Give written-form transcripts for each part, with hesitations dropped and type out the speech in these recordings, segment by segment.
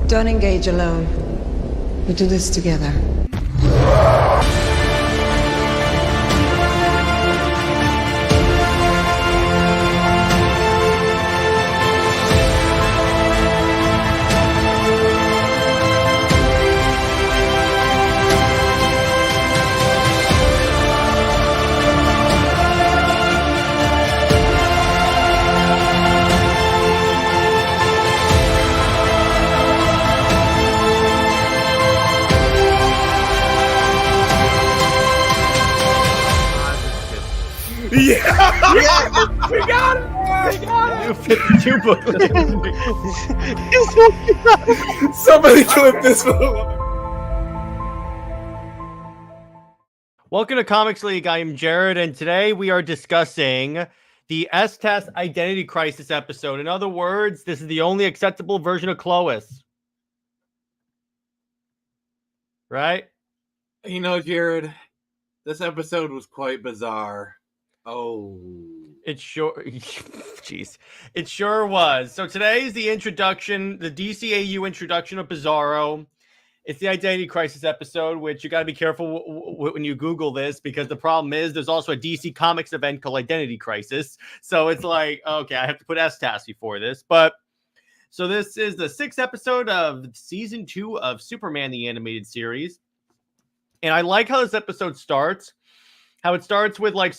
Don't engage alone. We do this together. Yeah! Yeah! We got it! We got New 52 book. it! Somebody clip this for the woman. Welcome to Comics League. I am Jared, and today we are discussing the S-Task Identity Crisis episode. In other words, this is the only acceptable version of Lois. Right? You know, Jared, this episode was quite bizarre. Oh. It sure... Jeez. It sure was. So today is the introduction, the DCAU introduction of Bizarro. It's the Identity Crisis episode, which you got to be careful when you Google this, because the problem is there's also a DC Comics event called Identity Crisis. So it's like, okay, I have to put S-Task before this. But so this is the 6th episode of season 2 of Superman, the animated series. And I like how this episode starts. How it starts with like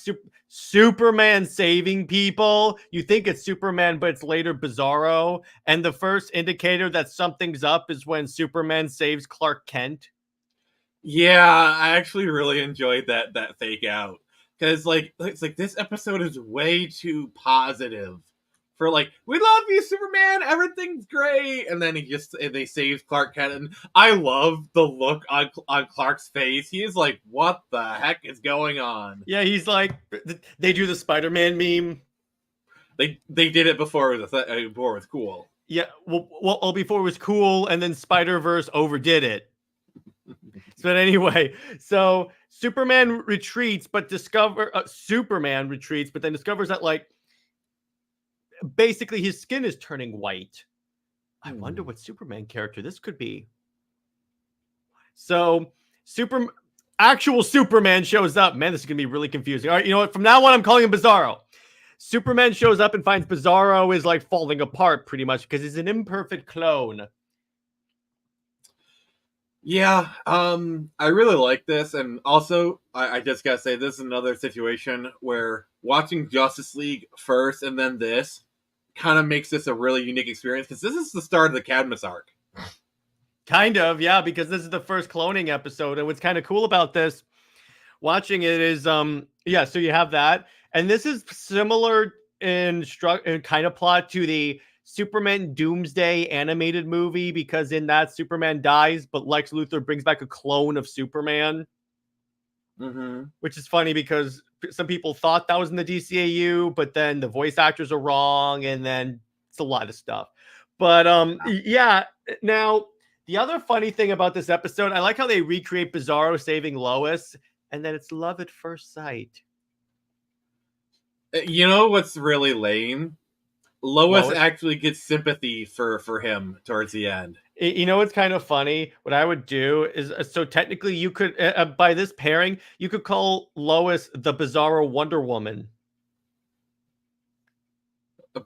Superman saving people. You think it's Superman, but it's later Bizarro. And the first indicator that something's up is when Superman saves Clark Kent. Yeah, I actually really enjoyed that fake out. Because it's like this episode is way too positive. For like, we love you, Superman, everything's great. And then they save Clark Kent. And I love the look on Clark's face. He is like, what the heck is going on? Yeah, he's like, they do the Spider-Man meme. They did it before it was cool. Yeah, well, before it was cool, and then Spider-Verse overdid it. But anyway, so Superman retreats, but then discovers that like, basically his skin is turning white. I wonder what Superman character this could be. So actual Superman shows up. Man, this is gonna be really confusing. All right, you know what? From now on, I'm calling him Bizarro. Superman shows up and finds Bizarro is like falling apart pretty much because he's an imperfect clone. Yeah, I really like this, and also, I just gotta say, this is another situation where watching Justice League first and then this kind of makes this a really unique experience, because this is the start of the Cadmus arc. Kind of, yeah, because this is the first cloning episode, and what's kind of cool about this, watching it is, yeah, so you have that, and this is similar in kind of plot to the Superman Doomsday animated movie, because in that Superman dies, but Lex Luthor brings back a clone of Superman. Which is funny because some people thought that was in the DCAU, but then the voice actors are wrong, and then it's a lot of stuff. But yeah. Now, the other funny thing about this episode, I like how they recreate Bizarro saving Lois, and then it's love at first sight. You know what's really lame? Lois actually gets sympathy for him towards the end. You know what's kind of funny? What I would do is, so technically you could, by this pairing, you could call Lois the Bizarro Wonder Woman.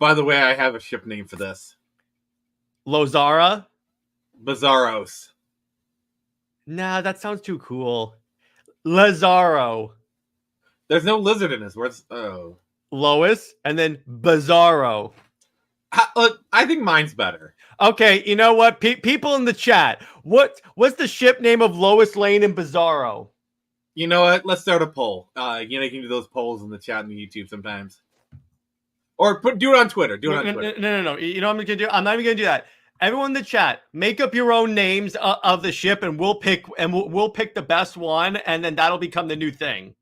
By the way, I have a ship name for this. Lozara? Bizarros. Nah, that sounds too cool. Lazaro. There's no lizard in this. Where's Lois, and then Bizarro. I think mine's better. Okay, you know what? People in the chat, what's the ship name of Lois Lane and Bizarro? You know what? Let's start a poll. You can do those polls in the chat and the YouTube sometimes. Or do it on Twitter. Do it on Twitter. No. You know what I'm going to do? I'm not even going to do that. Everyone in the chat, make up your own names of the ship, and we'll pick the best one, and then that'll become the new thing.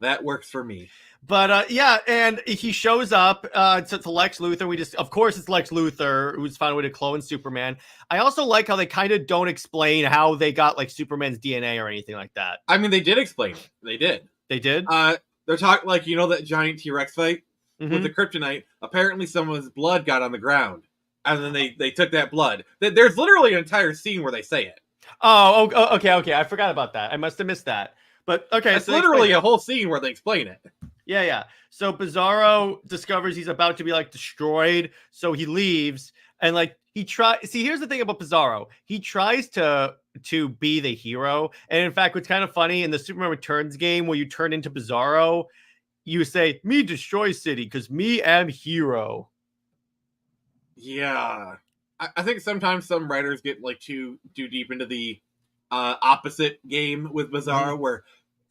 That works for me. But yeah, and he shows up to Lex Luthor. Of course, it's Lex Luthor who's found a way to clone Superman. I also like how they kind of don't explain how they got like Superman's DNA or anything like that. I mean, they did explain it. They did. They did. They're talking like, that giant T-Rex fight with the kryptonite. Apparently, someone's blood got on the ground. and then they took that blood. There's literally an entire scene where they say it. Okay. I forgot about that. I must have missed that. But okay, It's so they literally explain a whole scene where they explain it. Yeah. So Bizarro discovers he's about to be like destroyed, so he leaves and like he tries. See, here's the thing about Bizarro: he tries to be the hero, and in fact, what's kind of funny in the Superman Returns game where you turn into Bizarro, you say "Me destroy city" because me am hero. Yeah, I think sometimes some writers get like too deep into the opposite game with Bizarro, where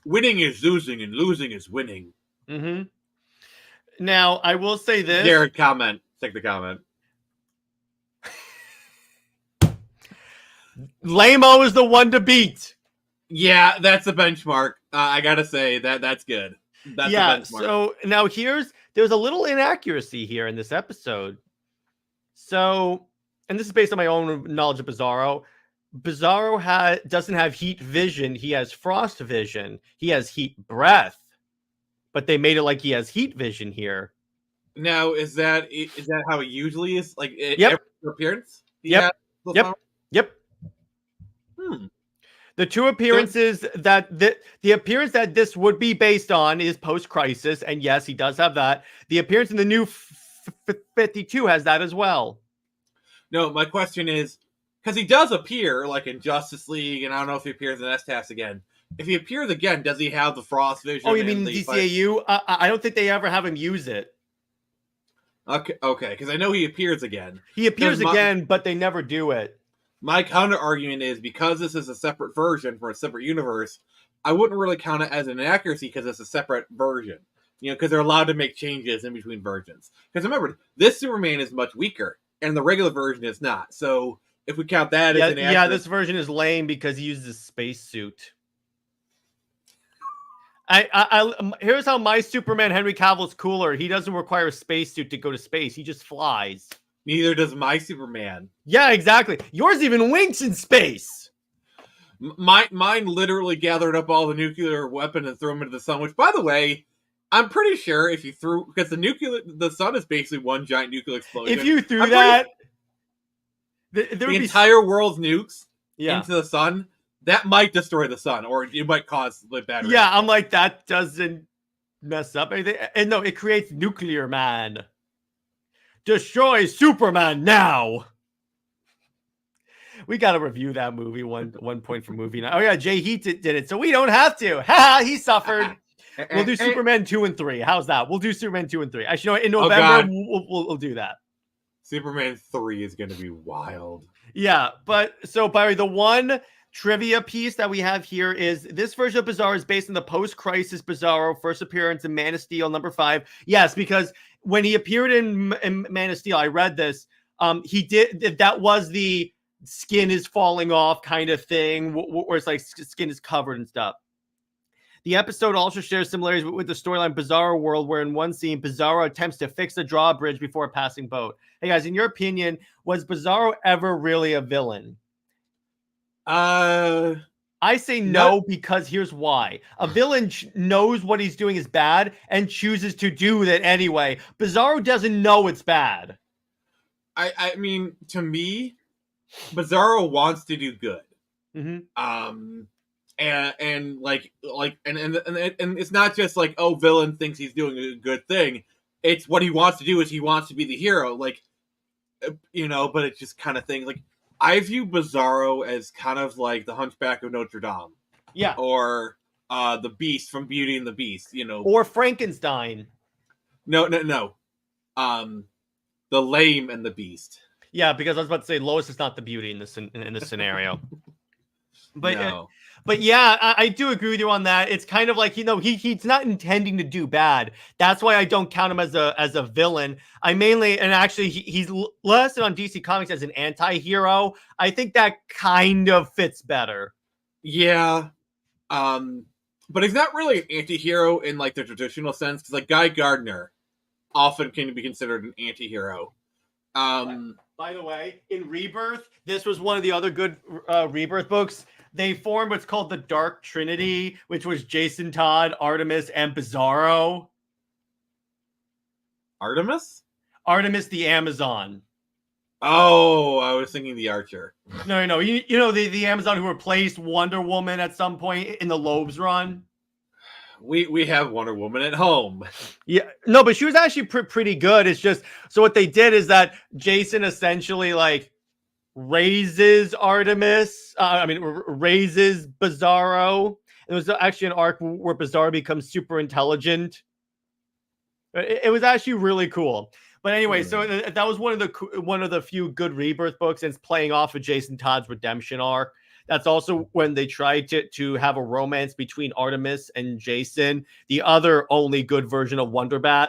winning is losing and losing is winning. Mm-hmm. Now, I will say this. Jared, comment. Take the comment. Lamo is the one to beat. Yeah, that's the benchmark. I gotta say that's good. That's the benchmark. So now there's a little inaccuracy here in this episode. So, and this is based on my own knowledge of Bizarro. Bizarro doesn't have heat vision. He has frost vision. He has heat breath. But they made it like he has heat vision here. Now, is that how it usually is? Like every appearance? Yep. The two appearances the appearance that this would be based on is post-crisis, and yes, he does have that. The appearance in the new 52 has that as well. No, my question is, because he does appear like in Justice League, and I don't know if he appears in STAS again. If he appears again, does he have the frost vision? Oh, you mean the DCAU? I don't think they ever have him use it. Okay, because I know he appears again. He appears again, but they never do it. My counter argument is because this is a separate version for a separate universe, I wouldn't really count it as an inaccuracy because it's a separate version. You know, because they're allowed to make changes in between versions. Because remember, this Superman is much weaker, and the regular version is not. So if we count that as an inaccuracy... Yeah, this version is lame because he uses a spacesuit. Here's how my Superman Henry Cavill's cooler. He doesn't require a spacesuit to go to space. He just flies. Neither does my Superman. Yeah, exactly. Yours even winks in space. Mine literally gathered up all the nuclear weapons and threw them into the sun. Which, by the way, I'm pretty sure if you threw, because the sun is basically one giant nuclear explosion. If you threw that, the entire world's nukes into the sun. That might destroy the sun, or it might cause the battery. Yeah, I'm like, that doesn't mess up anything. And no, it creates Nuclear Man. Destroy Superman now. We got to review that movie one point for movie night. Oh yeah, Jay Heat did it, so we don't have to. Ha! He suffered. We'll do Superman 2 and 3. How's that? We'll do Superman 2 and 3. Actually, in November we'll do that. Superman 3 is going to be wild. Yeah, but so by the one trivia piece that we have here is this version of Bizarro is based on the post-crisis Bizarro first appearance in Man of Steel #5. Yes, because when he appeared in Man of Steel, I read this. He did that was the skin is falling off kind of thing, where it's like skin is covered and stuff. The episode also shares similarities with the storyline Bizarro World, where in one scene, Bizarro attempts to fix the drawbridge before a passing boat. Hey guys, in your opinion, was Bizarro ever really a villain? I say no, because here's why. A villain knows what he's doing is bad and chooses to do that anyway. Bizarro doesn't know it's bad. I mean, to me, Bizarro wants to do good. Mm-hmm. And it's not just like, oh, villain thinks he's doing a good thing. It's what he wants to do is he wants to be the hero, like, you know. But it's just kind of thing like. I view Bizarro as kind of like the Hunchback of Notre Dame. Yeah. Or the Beast from Beauty and the Beast, you know. Or Frankenstein. No. The Lame and the Beast. Yeah, because I was about to say Lois is not the beauty in this scenario. But no. But yeah, I do agree with you on that. It's kind of like, you know, he's not intending to do bad. That's why I don't count him as a villain. I mainly, and actually he's listed on DC Comics as an anti-hero. I think that kind of fits better. Yeah. But he's not really an anti-hero in like the traditional sense, because like Guy Gardner often can be considered an anti-hero. By the way, in Rebirth, this was one of the other good Rebirth books. They formed what's called the Dark Trinity, which was Jason Todd, Artemis, and Bizarro. Artemis? Artemis the Amazon. Oh, I was thinking the Archer. No. You know the Amazon who replaced Wonder Woman at some point in the Loeb's run. We have Wonder Woman at home. Yeah, no, but she was actually pretty good. It's just so what they did is that Jason essentially like raises Artemis. Raises Bizarro. It was actually an arc where Bizarro becomes super intelligent. It was actually really cool. But anyway, so that was one of the few good Rebirth books, and it's playing off of Jason Todd's redemption arc. That's also when they tried to have a romance between Artemis and Jason, the other only good version of Wonderbat.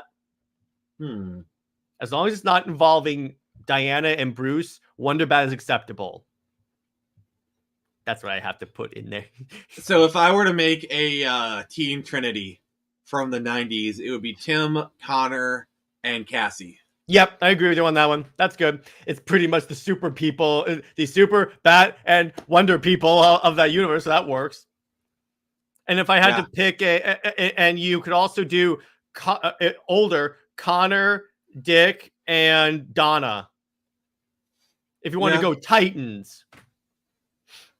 As long as it's not involving Diana and Bruce, Wonderbat is acceptable. That's what I have to put in there. So if I were to make a teen trinity from the 90s, it would be Timm, Connor, and Cassie. Yep, I agree with you on that one. That's good. It's pretty much the super people, the super bat and wonder people of that universe. So that works. And if I had to pick and you could also do older Connor, Dick, and Donna. If you want to go Titans.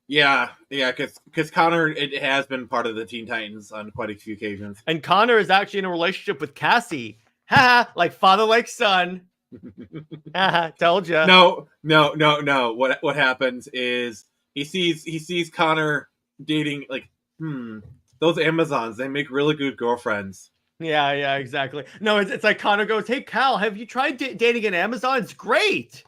Yeah, because Connor, it has been part of the Teen Titans on quite a few occasions. And Connor is actually in a relationship with Cassie. Ha! Like father, like son. Told ya. No. What happens is he sees Connor dating those Amazons. They make really good girlfriends. Yeah, exactly. No, it's like Connor goes, "Hey Cal, have you tried dating an Amazon? It's great."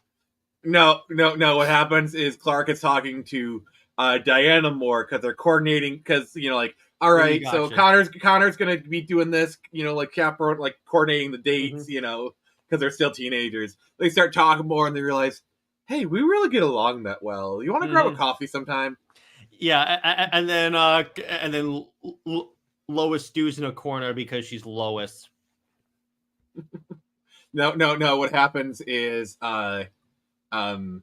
No. What happens is Clark is talking to Diana more because they're coordinating. Because all right, so Connor's gonna be doing this, like chaperone, like coordinating the dates, because they're still teenagers. They start talking more and they realize, hey, we really get along that well. You want to grab a coffee sometime? Yeah, and then Lois stews in a corner because she's Lois. No. What happens is, oh god,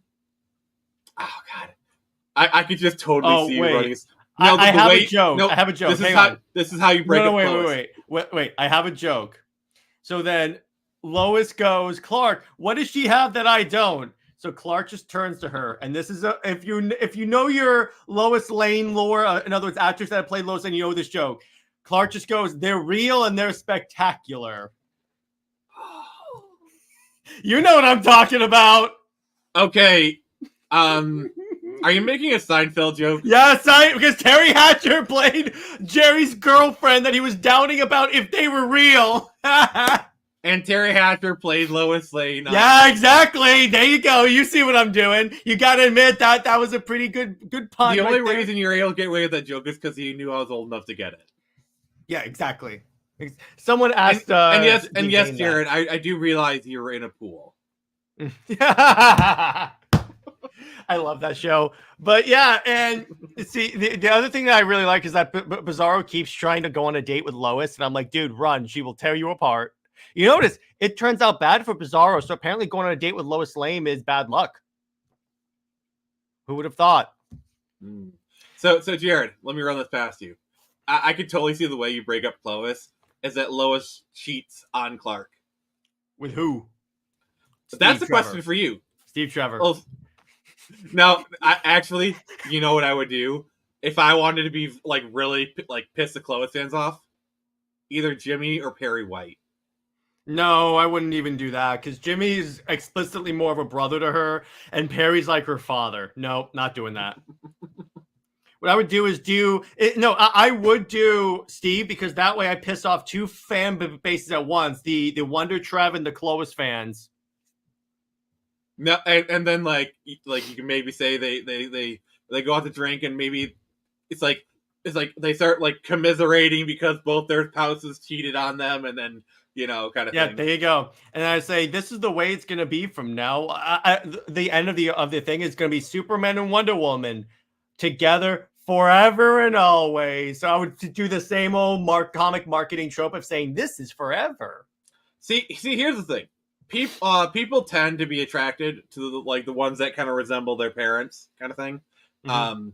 I could just totally see you running. No, I have a joke. I have a joke. This is how you break up. Wait. I have a joke. So then Lois goes, Clark, what does she have that I don't? So Clark just turns to her, and this is if you know your Lois Lane lore, in other words, actress that played Lois, and you know this joke. Clark just goes, they're real and they're spectacular. You know what I'm talking about. Okay. Are you making a Seinfeld joke? Yes, because Terry Hatcher played Jerry's girlfriend that he was doubting about if they were real. And Terry Hatcher played Lois Lane. Yeah, exactly. There you go. You see what I'm doing. You got to admit that was a pretty good pun. The only reason you're able to get away with that joke is because he knew I was old enough to get it. Yeah, exactly. Someone asked. And yes, Jared, I do realize you were in a pool. I love that show. But yeah, and see, the other thing that I really like is that Bizarro keeps trying to go on a date with Lois, and I'm like, dude, run. She will tear you apart. You notice, it turns out bad for Bizarro, so apparently going on a date with Lois Lane is bad luck. Who would have thought? So Jared, let me run this past you. I could totally see the way you break up Lois is that Lois cheats on Clark. With who? That's the question for you. Steve Trevor. Well, now, actually, you know what I would do? If I wanted to be, really, piss the Lois fans off? Either Jimmy or Perry White. No, I wouldn't even do that, because Jimmy's explicitly more of a brother to her, and Perry's like her father. No, not doing that. What I would do is I would do Steve, because that way I piss off two fan bases at once, the Wonder Trev and the Clovis fans. No, and then you can maybe say they go out to drink, and maybe it's like they start commiserating because both their spouses cheated on them, and then kind of thing. Yeah, there you go. And I say this is the way it's gonna be from now. The end of the thing is gonna be Superman and Wonder Woman together forever and always. So I would do the same old comic marketing trope of saying this is forever. See, here's the thing. People tend to be attracted to the ones that kind of resemble their parents, kind of thing. Mm-hmm.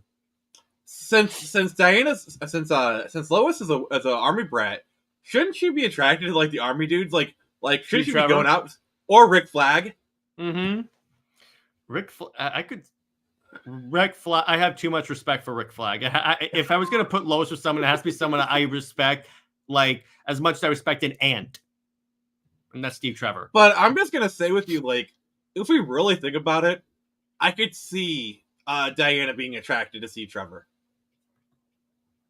Since Lois is an army brat, shouldn't she be attracted to the army dudes? Shouldn't she be going out or Rick Flag? Mm-hmm. I could. Rick Flag. I have too much respect for Rick Flag. If I was gonna put Lois with someone, it has to be someone I respect, like as much as I respect an ant, and that's Steve Trevor. But I'm just gonna say with you, like, if we really think about it, I could see Diana being attracted to Steve Trevor.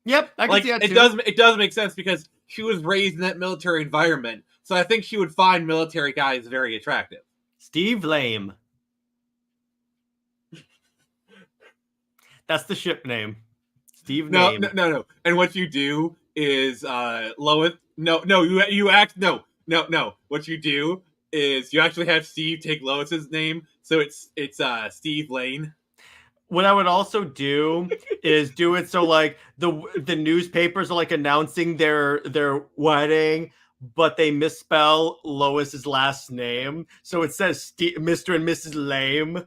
Yep, I can Like, see that it too. it does make sense because she was raised in that military environment, so I think she would find military guys very attractive. Steve Lame. That's the ship name. Steve No, Lame. no. And what you do is Lois. You act no. What you do is you actually have Steve take Lois's name, so it's Steve Lane. What I would also do is do it so like the newspapers are like announcing their wedding, but they misspell Lois's last name, so it says Mr. and Mrs. Lame.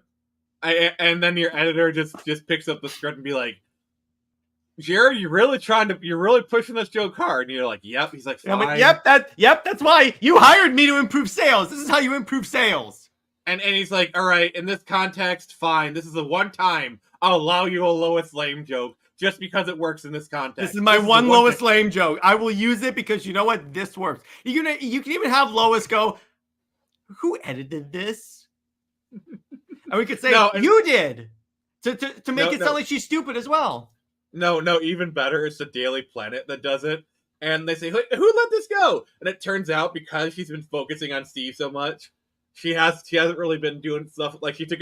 And then your editor just picks up the script and be like, Jared, you're really pushing this joke hard. And you're like, yep. He's like, fine. Yep, that's why you hired me to improve sales. This is how you improve sales. And he's like, all right, in this context, fine. This is the one time I'll allow you a Lois Lame joke just because it works in this context. This is my one Lois Lame joke. I will use it because you know what? This works. You can even have Lois go, who edited this? And we could say, you did. To make it sound like she's stupid as well. No, even better. It's the Daily Planet that does it. And they say, who let this go? And it turns out because she's been focusing on Steve so much, she hasn't really been doing stuff. Like she took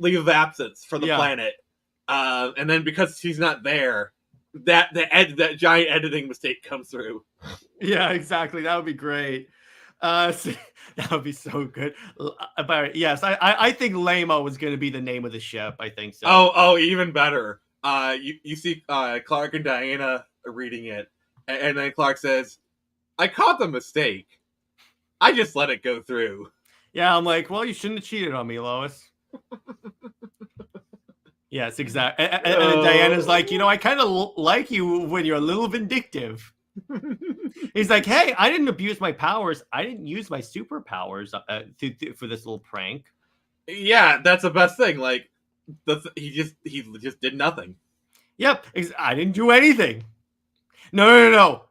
leave of absence for the planet. And then because she's not there, that giant editing mistake comes through. Yeah, exactly. That would be great. That would be so good. But yes, I think Lamo was going to be the name of the ship. I think so. Oh, even better. You see Clark and Diana reading it, and then Clark says, "I caught the mistake. I just let it go through." Yeah, I'm like, well, you shouldn't have cheated on me, Lois. Yes, exactly. And Diana's like, I kind of like you when you're a little vindictive. He's like, hey, I didn't abuse my powers. I didn't use my superpowers for this little prank. Yeah, that's the best thing. Like, he just did nothing. Yep, I didn't do anything. No.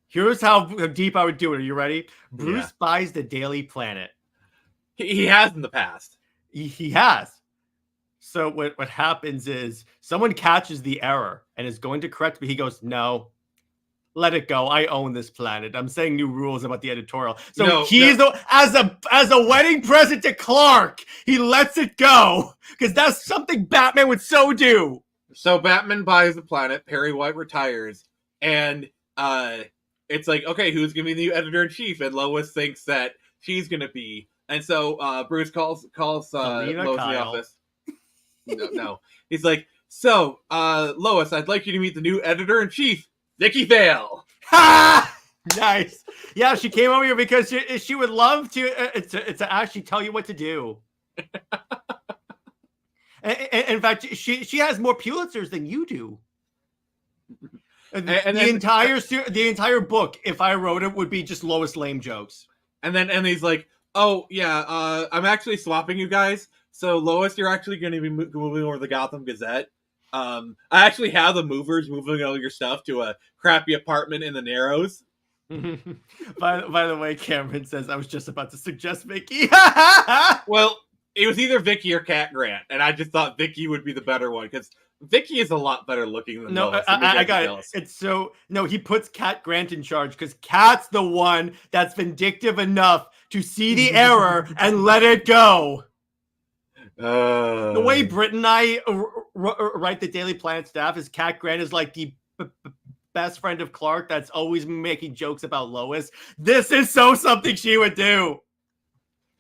Here's how deep I would do it. Are you ready? Bruce buys the Daily Planet. He has in the past. He has. So what happens is someone catches the error and is going to correct me. He goes, no. Let it go. I own this planet. I'm saying new rules about the editorial. So as a wedding present to Clark, he lets it go because that's something Batman would so do. So Batman buys the planet. Perry White retires, and it's like, okay, who's gonna be the new editor-in-chief? And Lois thinks that she's gonna be, and so Bruce calls Lois in the office. No, he's like, so Lois, I'd like you to meet the new editor-in-chief. Vicky Vale. Ha! Nice. Yeah, she came over here because she would love to actually tell you what to do. In fact, she has more Pulitzers than you do. The entire book, if I wrote it, would be just Lois Lame jokes. And he's like, oh yeah, I'm actually swapping you guys. So Lois, you're actually going to be moving over to the Gotham Gazette. I actually have the movers moving all your stuff to a crappy apartment in the Narrows. By the way, Cameron says I was just about to suggest Vicky. Well, it was either Vicky or Cat Grant, and I just thought Vicky would be the better one because Vicky is a lot better looking than Lois. I got it. It's so he puts Cat Grant in charge because Cat's the one that's vindictive enough to see the error and let it go. The way Britt and I write the Daily Planet staff is Cat Grant is like the best friend of Clark that's always making jokes about Lois. This is so something she would do.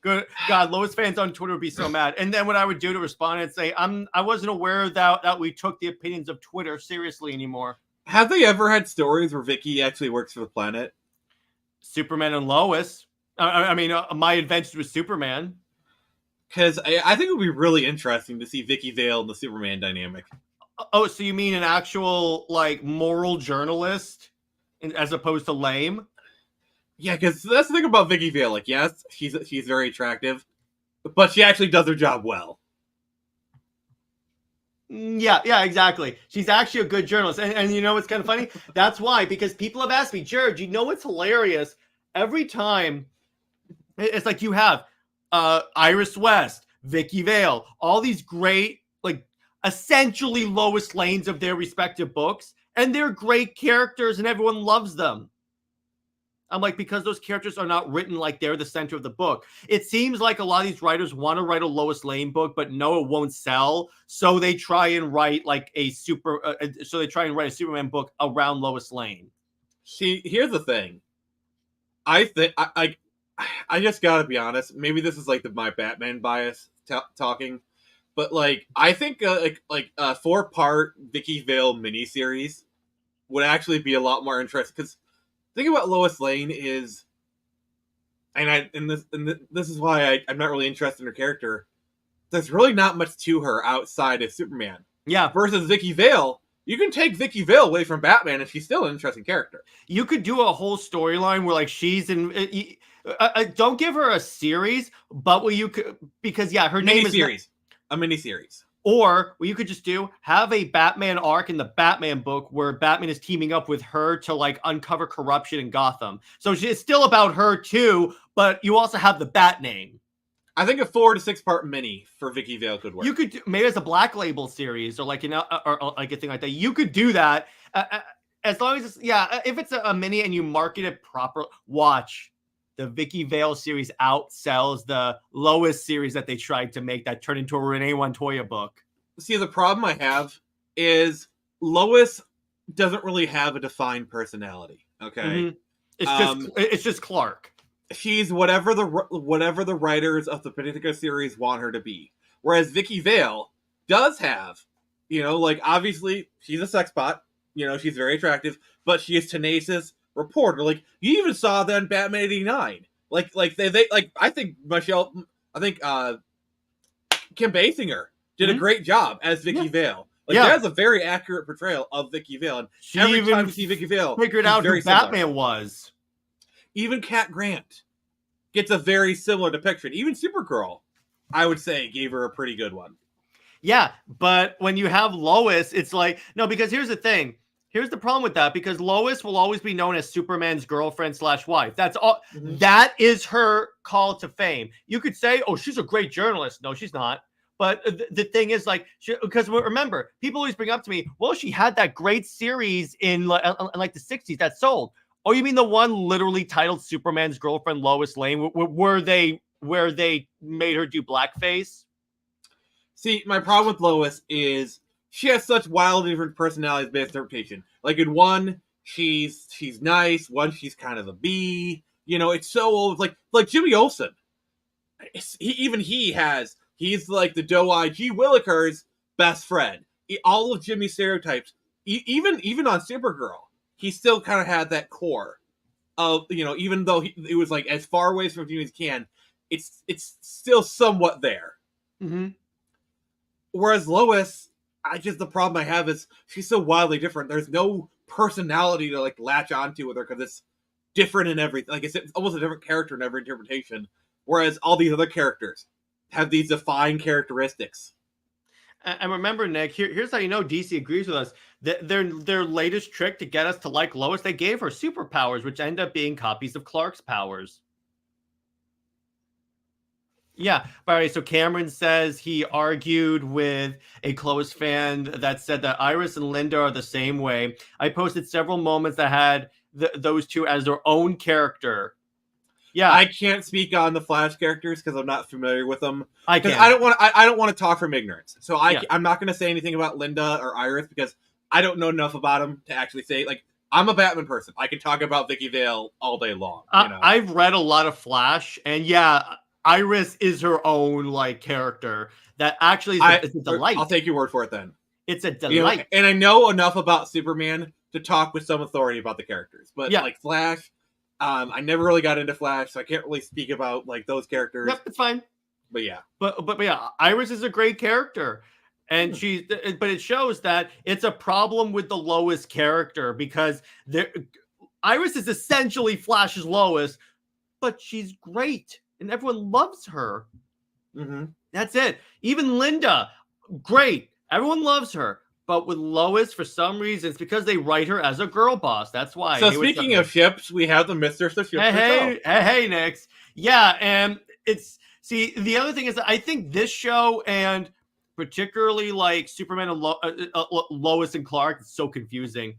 Good God, Lois fans on Twitter would be so mad. And then what I would do to respond and say, I wasn't aware that we took the opinions of Twitter seriously anymore. Have they ever had stories where Vicky actually works for the planet? Superman and Lois. My adventures with Superman. Because I think it would be really interesting to see Vicky Vale in the Superman dynamic. Oh, so you mean an actual, moral journalist as opposed to lame? Yeah, because that's the thing about Vicky Vale. Like, yes, she's very attractive, but she actually does her job well. Yeah, exactly. She's actually a good journalist. And you know what's kind of funny? That's why, because people have asked me, George, you know what's hilarious? Every time, it's like you have Iris West, Vicky Vale, all these great, like, essentially Lois Lanes of their respective books, and they're great characters and everyone loves them. I'm like, because those characters are not written like they're the center of the book. It seems like a lot of these writers want to write a Lois Lane book, but no, it won't sell. So they try and write like a Superman book around Lois Lane. See, here's the thing. I think I just gotta be honest. Maybe this is like my Batman bias talking, but like I think like a 4-part Vicky Vale miniseries would actually be a lot more interesting. Because the thing about Lois Lane is, and this is why I'm not really interested in her character. There's really not much to her outside of Superman. Yeah. Versus Vicky Vale, you can take Vicky Vale away from Batman, and she's still an interesting character. You could do a whole storyline where like she's in. Don't give her a series, but what you could, because her name is a miniseries. Or what you could just do, have a Batman arc in the Batman book where Batman is teaming up with her to like uncover corruption in Gotham. So it's still about her too, but you also have the Bat name. I think a 4 to 6 part mini for Vicky Vale could work. You could maybe as a Black Label series or like or like a thing like that. You could do that as long as if it's a mini and you market it properly. Watch. The Vicky Vale series outsells the Lois series that they tried to make that turned into a Renee Montoya book. See, the problem I have is Lois doesn't really have a defined personality. Okay, it's just Clark. She's whatever the writers of the particular series want her to be. Whereas Vicky Vale does have, like obviously she's a sex bot. She's very attractive, but she is tenacious. Reporter, like you even saw that in Batman '89. Like they like I think Kim Basinger did a great job as Vicky Vale. Like that's a very accurate portrayal of Vicky Vale. And every time you see Vicky Vale, figured out who Batman was. Even Cat Grant gets a very similar depiction. Even Supergirl, I would say, gave her a pretty good one. Yeah, but when you have Lois, it's like no, because here's the thing. Here's the problem with that, because Lois will always be known as Superman's girlfriend/wife. That's all. Mm-hmm. That is her call to fame. You could say, "Oh, she's a great journalist." No, she's not. But the thing is, like, because remember, people always bring up to me, "Well, she had that great series in like the '60s that sold." Oh, you mean the one literally titled "Superman's Girlfriend, Lois Lane," where they made her do blackface? See, my problem with Lois is she has such wildly different personalities based on interpretation. Like in one, she's nice. One, she's kind of a bee. It's so old. Like Jimmy Olsen. He's like the doe-eyed G. Willikers' best friend. All of Jimmy's stereotypes. Even on Supergirl, he still kind of had that core of even though it was like as far away from Jimmy as he can, it's still somewhat there. Mm-hmm. Whereas Lois, the problem I have is she's so wildly different. There's no personality to like latch onto with her because it's different in everything. Like it's almost a different character in every interpretation. Whereas all these other characters have these defined characteristics. And remember, Nick, here's how you know DC agrees with us. Their latest trick to get us to like Lois, they gave her superpowers, which end up being copies of Clark's powers. Yeah. All right. So Cameron says he argued with a close fan that said that Iris and Linda are the same way. I posted several moments that had those two as their own character. Yeah. I can't speak on the Flash characters because I'm not familiar with them. I can. I don't want to talk from ignorance. So I'm not going to say anything about Linda or Iris because I don't know enough about them to actually say, like, I'm a Batman person. I can talk about Vicky Vale all day long. I've read a lot of Flash, and Iris is her own like character that actually is a delight. I'll take your word for it then. It's a delight. And I know enough about Superman to talk with some authority about the characters. But like Flash, I never really got into Flash, so I can't really speak about like those characters. Yep, it's fine. But yeah. But yeah, Iris is a great character. And but it shows that it's a problem with the Lois character because Iris is essentially Flash's Lois, but she's great and everyone loves her. Mm-hmm. That's it. Even Linda, great. Everyone loves her. But with Lois, for some reason, it's because they write her as a girl boss. That's why. So speaking of ships, we have the Mistress of Ships herself. Hey, Nix. Yeah, and see, the other thing is that I think this show, and particularly like Superman and Lois and Clark, it's so confusing,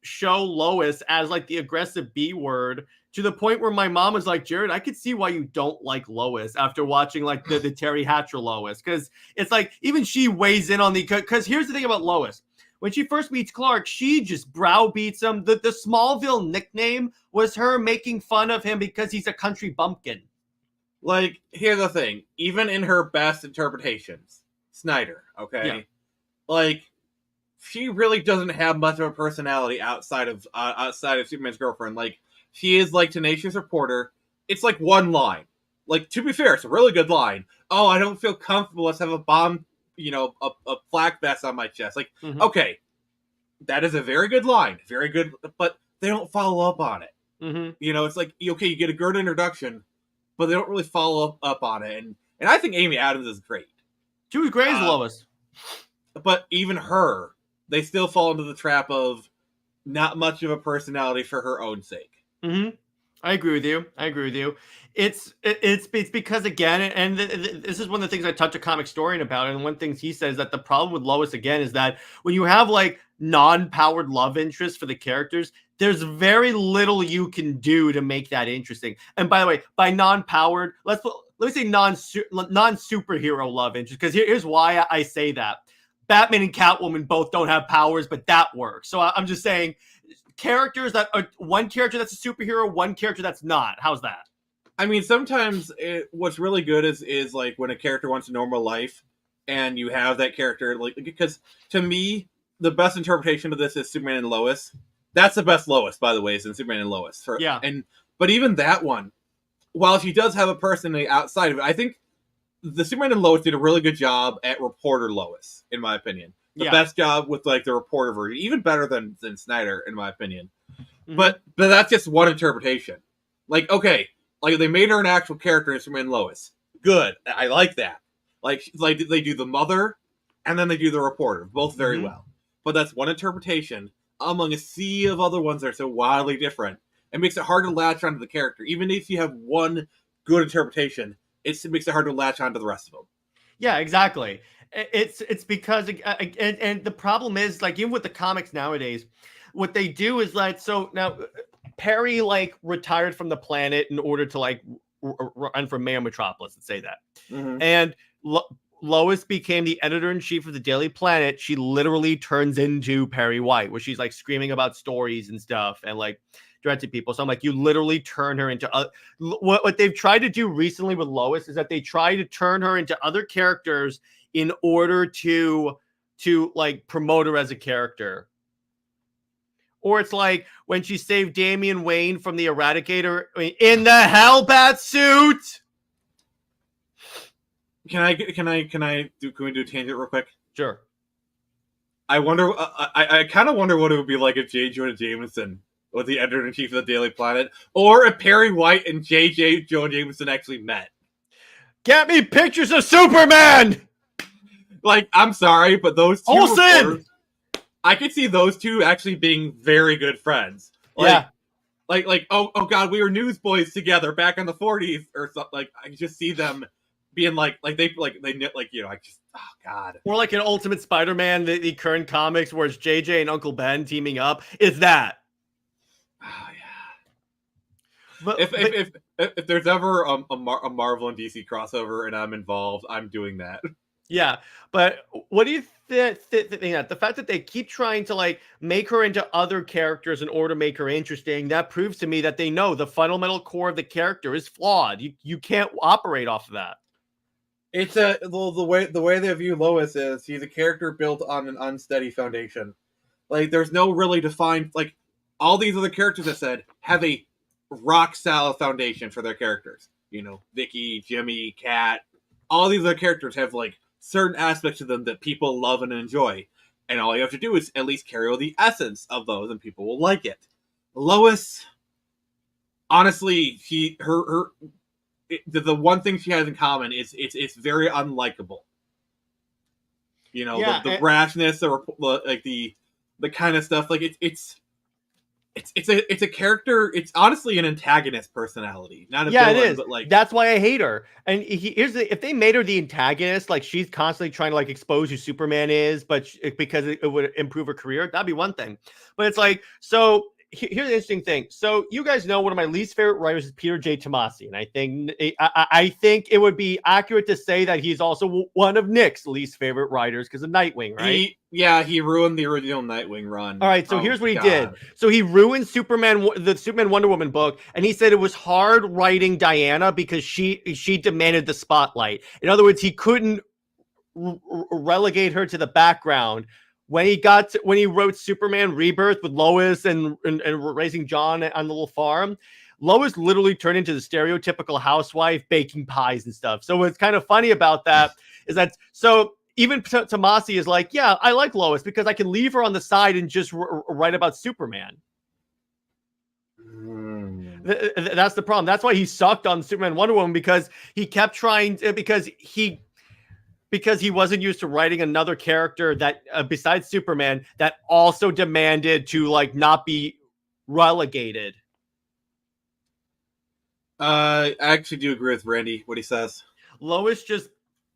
show Lois as like the aggressive B word, to the point where my mom was like, Jared, I could see why you don't like Lois after watching like the Terry Hatcher Lois. Because it's like, even she weighs in on because here's the thing about Lois. When she first meets Clark, she just browbeats him. The Smallville nickname was her making fun of him because he's a country bumpkin. Like, here's the thing. Even in her best interpretations, Snyder, okay? Yeah. Like, she really doesn't have much of a personality outside of Superman's girlfriend. Like, she is like tenacious reporter. It's like one line. Like, to be fair, it's a really good line. Oh, I don't feel comfortable. Let's have a bomb, a flak vest on my chest. Like, okay, that is a very good line. Very good, but they don't follow up on it. Mm-hmm. It's like, okay, you get a good introduction, but they don't really follow up on it. And I think Amy Adams is great. She was great as Lois. But even her, they still fall into the trap of not much of a personality for her own sake. Mm-hmm. I agree with you. It's because, again, and this is one of the things I talked to Comic Historian about, and one thing he says that the problem with Lois, again, is that when you have like non-powered love interests for the characters, there's very little you can do to make that interesting. And by the way, by non-powered, let me say non-superhero love interest, because here's why I say that. Batman and Catwoman both don't have powers, but that works. So I'm just saying, characters that are one character that's a superhero, one character that's not. How's that? I mean, sometimes what's really good is like when a character wants a normal life, and you have that character, like, because to me, the best interpretation of this is Superman and Lois. That's the best Lois, by the way, is in Superman and Lois. But even that one, while she does have a personality outside of it, I think the Superman and Lois did a really good job at reporter Lois, in my opinion. The best job with like the reporter version, even better than Snyder, in my opinion. Mm-hmm. But that's just one interpretation. Like, okay, like they made her an actual character in Superman and Lois. Good, I like that. Like they do the mother, and then they do the reporter, both very well. But that's one interpretation among a sea of other ones that are so wildly different. It makes it hard to latch onto the character, even if you have one good interpretation. It makes it hard to latch onto the rest of them. Yeah, exactly. It's because, and the problem is, like, even with the comics nowadays, what they do is like, so now Perry like retired from the planet in order to like run for mayor of Metropolis, let's say that. And Lois became the editor-in-chief of the Daily Planet. She literally turns into Perry White, where she's like screaming about stories and stuff and like directing people. So I'm like, you literally turn her into what they've tried to do recently with Lois is that they try to turn her into other characters in order to like promote her as a character. Or it's like when she saved Damian Wayne from the Eradicator in the Hellbat suit. Can we do a tangent real quick? Sure. I wonder. I kind of wonder what it would be like if J. Jonah Jameson was the editor-in-chief of the Daily Planet, or if Perry White and J. Jonah Jameson actually met. Get me pictures of Superman. Like, I'm sorry, but those two Olsen! I could see those two actually being very good friends. Like, like oh god, we were newsboys together back in the 40s or something. Like, I just see them being like I just, oh god. Or like an Ultimate Spider-Man, the current comics where it's JJ and Uncle Ben teaming up. Is that? Oh yeah. But if there's ever a Marvel and DC crossover and I'm involved, I'm doing that. Yeah, but what do you think? The fact that they keep trying to like make her into other characters in order to make her interesting, that proves to me that they know the fundamental core of the character is flawed. You can't operate off of that. It's the way they view Lois is she's a character built on an unsteady foundation. Like there's no really defined, like all these other characters I said have a rock solid foundation for their characters. You know, Vicky, Jimmy, Kat, all these other characters have like certain aspects of them that people love and enjoy. And all you have to do is at least carry all the essence of those and people will like it. Lois, honestly, the one thing she has in common is it's very unlikable. You know, Yeah, the brashness, the kind of stuff. Like it's a character. It's honestly an antagonist personality, not a yeah, it villain. is. But like, That's why I hate her. And here's if they made her the antagonist, like she's constantly trying to like expose who Superman is, but because it would improve her career, that'd be one thing. But it's like, so here's the interesting thing. So you guys know one of my least favorite writers is Peter J. Tomasi, and I think it would be accurate to say that he's also one of Nick's least favorite writers because of Nightwing, right? he ruined the original Nightwing run. All right, so here's what he did. So he ruined the Superman Wonder Woman book, and he said it was hard writing Diana because she demanded the spotlight. In other words, he couldn't relegate her to the background. When he wrote Superman Rebirth with Lois and raising John on the little farm, Lois literally turned into the stereotypical housewife baking pies and stuff. So what's kind of funny about that is that even Tomasi is like, yeah, I like Lois because I can leave her on the side and just write about Superman. That's the problem. That's why he sucked on Superman Wonder Woman, because he kept trying to, because he wasn't used to writing another character that besides Superman that also demanded to like not be relegated. I actually do agree with Randy what he says. Lois just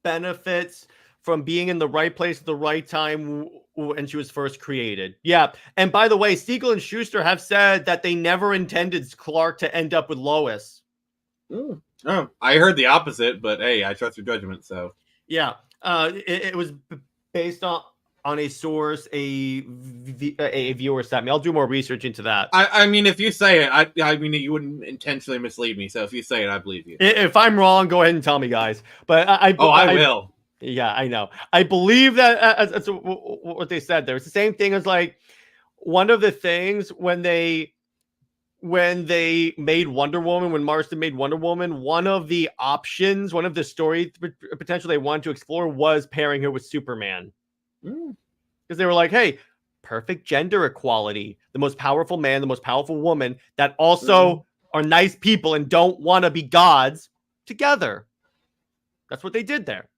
benefits from being in the right place at the right time when she was first created. Yeah. And by the way, Siegel and Schuster have said that they never intended Clark to end up with Lois. Oh, I heard the opposite, but hey, I trust your judgment. So yeah, it was based on a source, a viewer sent me. I'll do more research into that. I mean, if you say it, I mean, you wouldn't intentionally mislead me. So if you say it, I believe you. If I'm wrong, go ahead and tell me, guys. But I will. Yeah, I know. I believe that that's what they said there. It's the same thing as like one of the things when they made Wonder Woman, when Marston made Wonder Woman, one of the options, one of the story potential they wanted to explore was pairing her with Superman. Because they were like, hey, perfect gender equality. The most powerful man, the most powerful woman that also are nice people and don't want to be gods together. That's what they did there.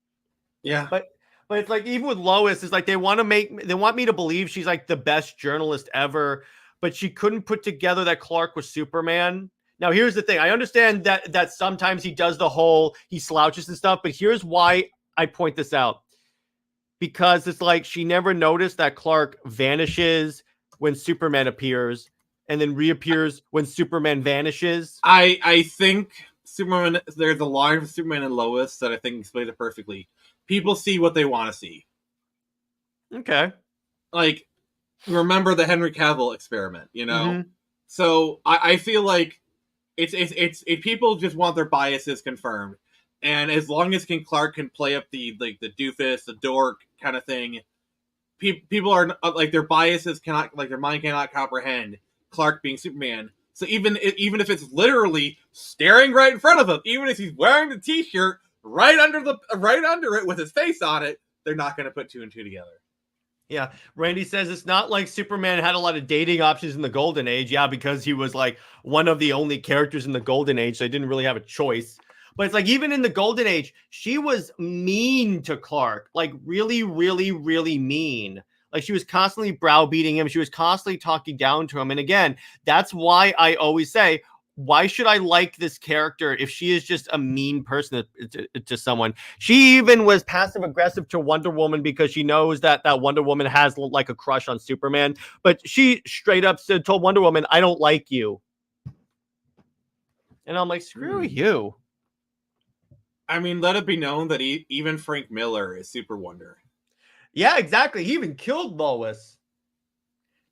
Yeah. But it's like, even with Lois, it's like they want me to believe she's like the best journalist ever, but she couldn't put together that Clark was Superman. Now, here's the thing. I understand that sometimes he does he slouches and stuff, but here's why I point this out. Because it's like she never noticed that Clark vanishes when Superman appears and then reappears when Superman vanishes. I think Superman, there's a line for Superman and Lois that I think explains it perfectly. People see what they want to see. Okay. Like, remember the Henry Cavill experiment, you know? Mm-hmm. So I feel like it's people just want their biases confirmed. And as long as Clark can play up the doofus, the dork kind of thing, people are like, their biases cannot, like, their mind cannot comprehend Clark being Superman. So even if it's literally staring right in front of him, even if he's wearing the T-shirt right under it with his face on it, they're not going to put two and two together. Yeah, Randy says it's not like Superman had a lot of dating options in the Golden Age. Yeah, because he was like one of the only characters in the Golden Age, so he didn't really have a choice. But it's like, even in the Golden Age, she was mean to Clark, like really, really, really mean. Like, she was constantly browbeating him. She was constantly talking down to him. And again, that's why I always say, why should I like this character if she is just a mean person to someone? She even was passive aggressive to Wonder Woman because she knows that Wonder Woman has like a crush on Superman. But she straight up told Wonder Woman, I don't like you. And I'm like, screw you. I mean, let it be known that even Frank Miller is Super Wonder. Yeah, exactly. He even killed Lois.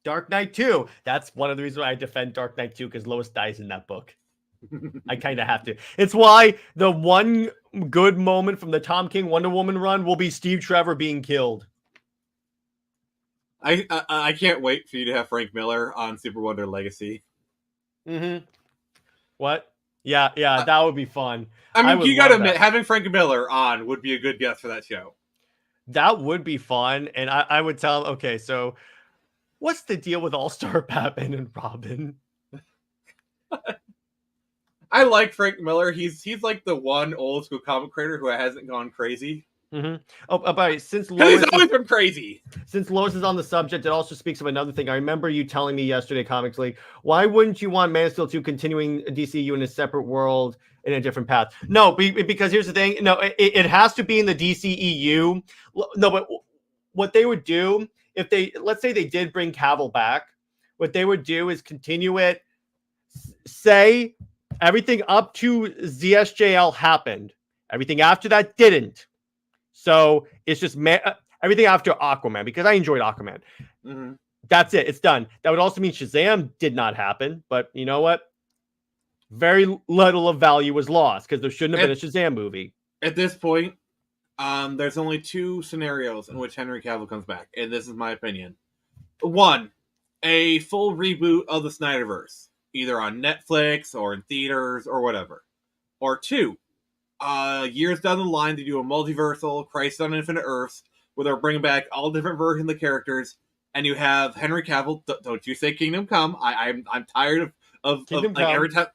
Dark Knight 2. That's one of the reasons why I defend Dark Knight 2, because Lois dies in that book. I kind of have to. It's why the one good moment from the Tom King Wonder Woman run will be Steve Trevor being killed. I can't wait for you to have Frank Miller on Super Wonder Legacy. Mm-hmm. What? Yeah, that would be fun. I mean, you gotta admit, having Frank Miller on would be a good guest for that show. That would be fun, and I would tell him, okay, so what's the deal with All-Star Batman and Robin? I like Frank Miller. He's like the one old school comic creator who hasn't gone crazy. Mm-hmm. Oh, but since Because he's Lois, always been crazy. since Lois is on the subject, it also speaks of another thing. I remember you telling me yesterday, Comics League, why wouldn't you want Man of Steel 2 continuing DCU in a separate world in a different path? No, because here's the thing. No, it has to be in the DCEU. No, but what they would do if they, let's say they did bring Cavill back, what they would do is continue it, say everything up to ZSJL happened. Everything after that didn't. So it's just everything after Aquaman, because I enjoyed Aquaman. Mm-hmm. That's it. It's done. That would also mean Shazam did not happen. But you know what? Very little of value was lost because there shouldn't have been a Shazam movie. At this point, there's only two scenarios in which Henry Cavill comes back, and this is my opinion. One, a full reboot of the Snyderverse, either on Netflix or in theaters or whatever. Or two, years down the line, they do a multiversal Crisis on Infinite Earths where they're bringing back all different versions of the characters, and you have Henry Cavill. Don't you say Kingdom Come? I'm tired of Kingdom like Come. every time.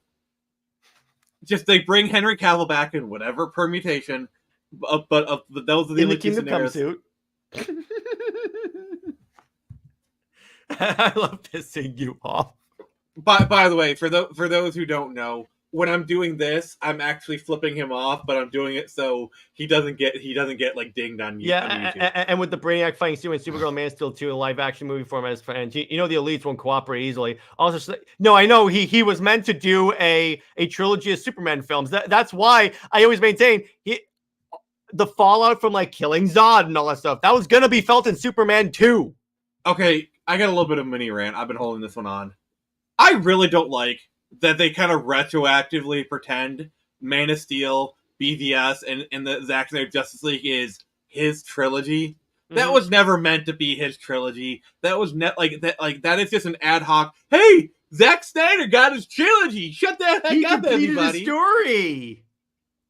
Just they bring Henry Cavill back in whatever permutation, but those are the In only the two Kingdom Come scenarios. suit. I love pissing you off. By the way, for those who don't know, when I'm doing this, I'm actually flipping him off, but I'm doing it so he doesn't get like dinged on YouTube. Yeah, and with the Brainiac fighting Sue and Supergirl, Man of Steel 2, a live action movie format as fans, you know the elites won't cooperate easily. Also, no, I know he was meant to do a trilogy of Superman films. That's why I always maintain the fallout from like killing Zod and all that stuff that was gonna be felt in Superman 2. Okay, I got a little bit of mini rant. I've been holding this one on. I really don't like that they kind of retroactively pretend Man of Steel, BVS, and the Zack Snyder Justice League is his trilogy. Mm-hmm. That was never meant to be his trilogy. That was that is just an ad hoc. Hey, Zack Snyder got his trilogy. Shut the heck up, everybody. The story.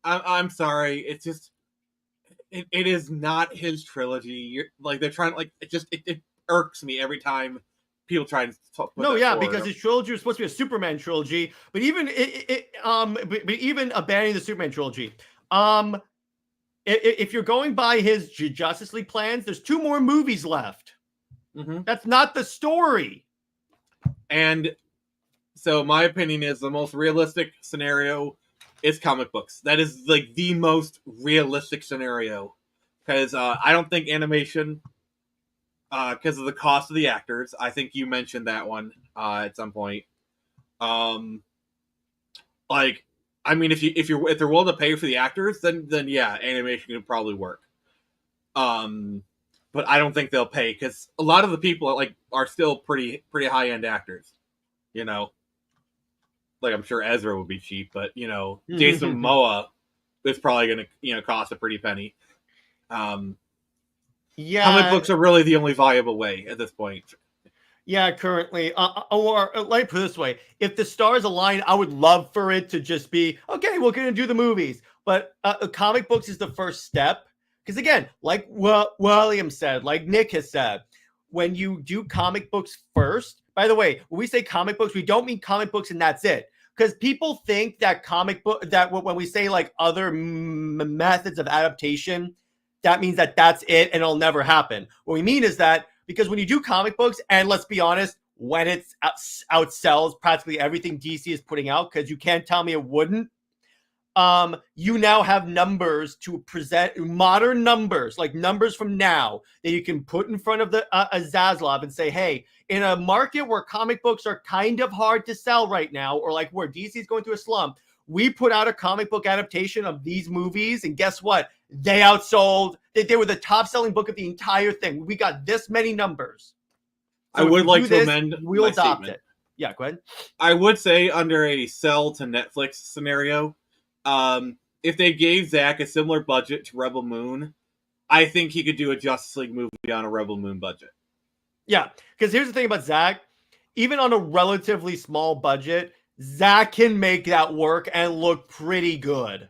I'm sorry. It's just it is not his trilogy. They're trying it irks me every time people try to talk about because his trilogy was supposed to be a Superman trilogy, but even even abandoning the Superman trilogy, if you're going by his Justice League plans, there's 2 more movies left. Mm-hmm. That's not the story. And so my opinion is the most realistic scenario is comic books. That is like the most realistic scenario because I don't think animation. Because of the cost of the actors, I think you mentioned that one at some point. If they're willing to pay for the actors, then yeah, animation could probably work. But I don't think they'll pay because a lot of the people are still pretty high end actors. You know, like I'm sure Ezra would be cheap, but Jason Momoa is probably gonna cost a pretty penny. Yeah, comic books are really the only viable way at this point. Yeah, currently, or let me put it this way: if the stars align, I would love for it to just be okay. We're going to do the movies, but comic books is the first step. Because again, like William said, like Nick has said, when you do comic books first. By the way, when we say comic books, we don't mean comic books and that's it. Because people think that when we say like other methods of adaptation, that means that that's it and it'll never happen. What we mean is that because when you do comic books, and let's be honest, when it outsells practically everything DC is putting out, because you can't tell me it wouldn't, you now have numbers to present, modern numbers, like numbers from now, that you can put in front of the Zaslav and say, hey, in a market where comic books are kind of hard to sell right now, or like where DC is going through a slump, we put out a comic book adaptation of these movies, and guess what? They outsold. They were the top-selling book of the entire thing. We got this many numbers. So I would like to amend we'll my adopt statement. it. Yeah, go ahead. I would say under a sell to Netflix scenario, if they gave Zach a similar budget to Rebel Moon, I think he could do a Justice League movie on a Rebel Moon budget. Yeah, because here's the thing about Zach. Even on a relatively small budget, Zach can make that work and look pretty good.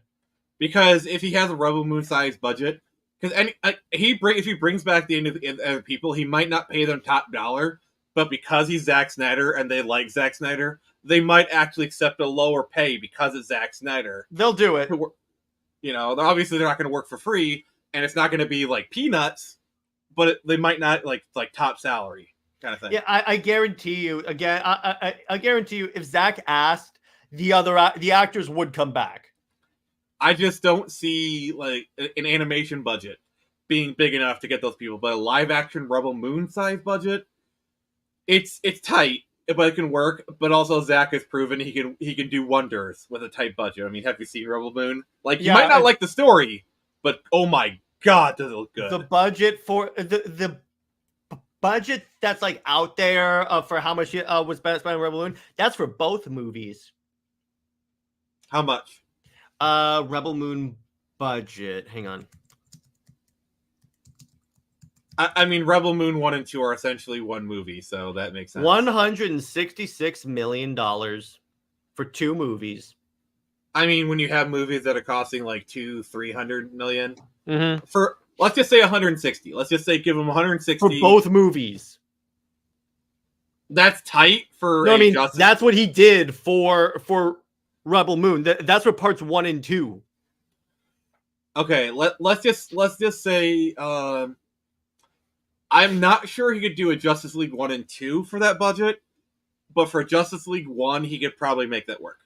Because if he has a Rebel Moon sized budget, because if he brings back the end of the people, he might not pay them top dollar, but because he's Zack Snyder and they like Zack Snyder, they might actually accept a lower pay because it's Zack Snyder. They'll do it. Obviously they're not going to work for free, and it's not going to be like peanuts, but they might not like top salary kind of thing. Yeah, I guarantee you. Again, I guarantee you, if Zach asked, the actors would come back. I just don't see like an animation budget being big enough to get those people, but a live action Rebel Moon size budget, it's tight, but it can work. But also Zach has proven he can do wonders with a tight budget. I mean, have you seen Rebel Moon? Like, you might not like the story, but oh my god, does it look good. The budget for the budget that's like out there for how much was spent on Rebel Moon, that's for both movies. How much? Rebel Moon budget. Hang on. I mean, Rebel Moon 1 and 2 are essentially one movie, so that makes sense. $166 million for 2 movies. I mean, when you have movies that are costing like $200-300 million, for let's just say 160. Let's just say give them 160 for both movies. That's tight for. No, I mean that's what he did for Rebel Moon. That's for parts 1 and 2. Okay, let's just say I'm not sure he could do a Justice League 1 and 2 for that budget, but for Justice League 1, he could probably make that work.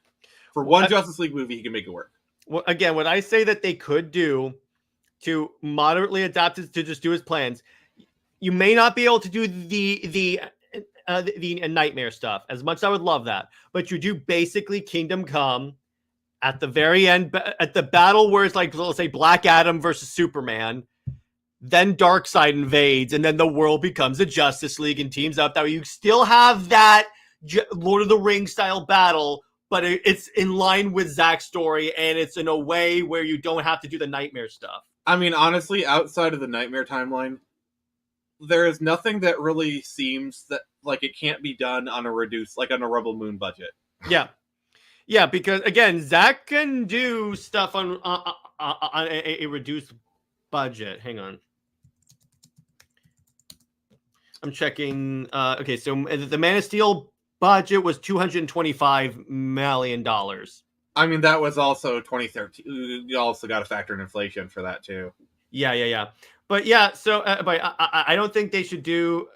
For one Justice League movie, he can make it work. Well, again, what I say that they could do to moderately adapt it to just do his plans, you may not be able to do the nightmare stuff as much as I would love that, but you do basically Kingdom Come at the very end, at the battle where it's like, let's say Black Adam versus Superman, then Darkseid invades, and then the world becomes a Justice League and teams up. That way you still have that Lord of the Rings style battle, but it's in line with Zack's story, and it's in a way where you don't have to do the nightmare stuff. I mean, honestly, outside of the nightmare timeline, there is nothing that really seems that like it can't be done on a Rebel Moon budget. Yeah, because again, Zack can do stuff on a reduced budget. Hang on, I'm checking. Okay, so the Man of Steel budget was $225 million. I mean, that was also 2013. You also got to factor in inflation for that too. Yeah. But yeah, so but I don't think they should do.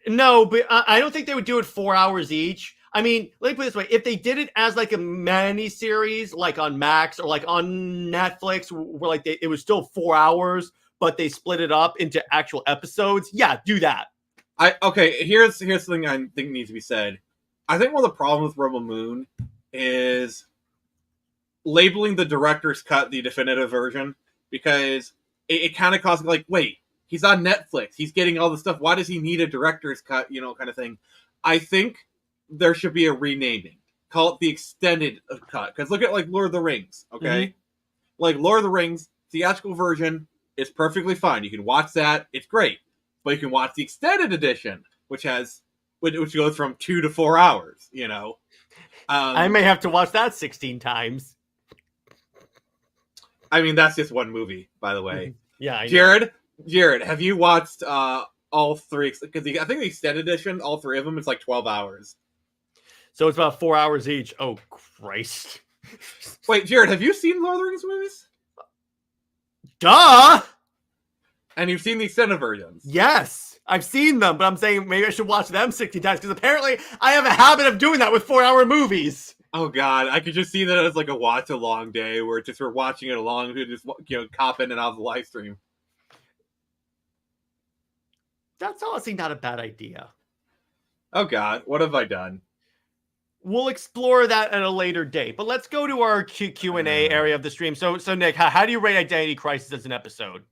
No, but I don't think they would do it 4 hours each. I mean, let me put it this way: if they did it as like a mini series, like on Max or like on Netflix, where like it was still 4 hours, but they split it up into actual episodes, yeah, do that. Here's something I think needs to be said. I think one of the problems with Rebel Moon is labeling the director's cut the definitive version, because it kind of causes like, wait, he's on Netflix, he's getting all the stuff, why does he need a director's cut, kind of thing. I think there should be a renaming. Call it the extended cut. Because look at like Lord of the Rings, okay? Like Lord of the Rings, theatrical version is perfectly fine. You can watch that, it's great. But you can watch the extended edition, which goes from 2 to 4 hours, I may have to watch that 16 times. I mean, that's just one movie, by the way. Yeah, I know. Jared, have you watched all 3? Because I think the extended edition, all 3 of them, it's like 12 hours. So it's about 4 hours each. Oh, Christ. Wait, Jared, have you seen Lord of the Rings movies? Duh! And you've seen the extended versions? Yes, I've seen them, but I'm saying maybe I should watch them 60 times, because apparently I have a habit of doing that with 4-hour movies. Oh God, I could just see that as like a watch along day where we're watching it along, just cop in and out of the live stream. That's honestly not a bad idea. Oh God, what have I done? We'll explore that at a later date, but let's go to our Q&A area of the stream. So Nick, how do you rate Identity Crisis as an episode?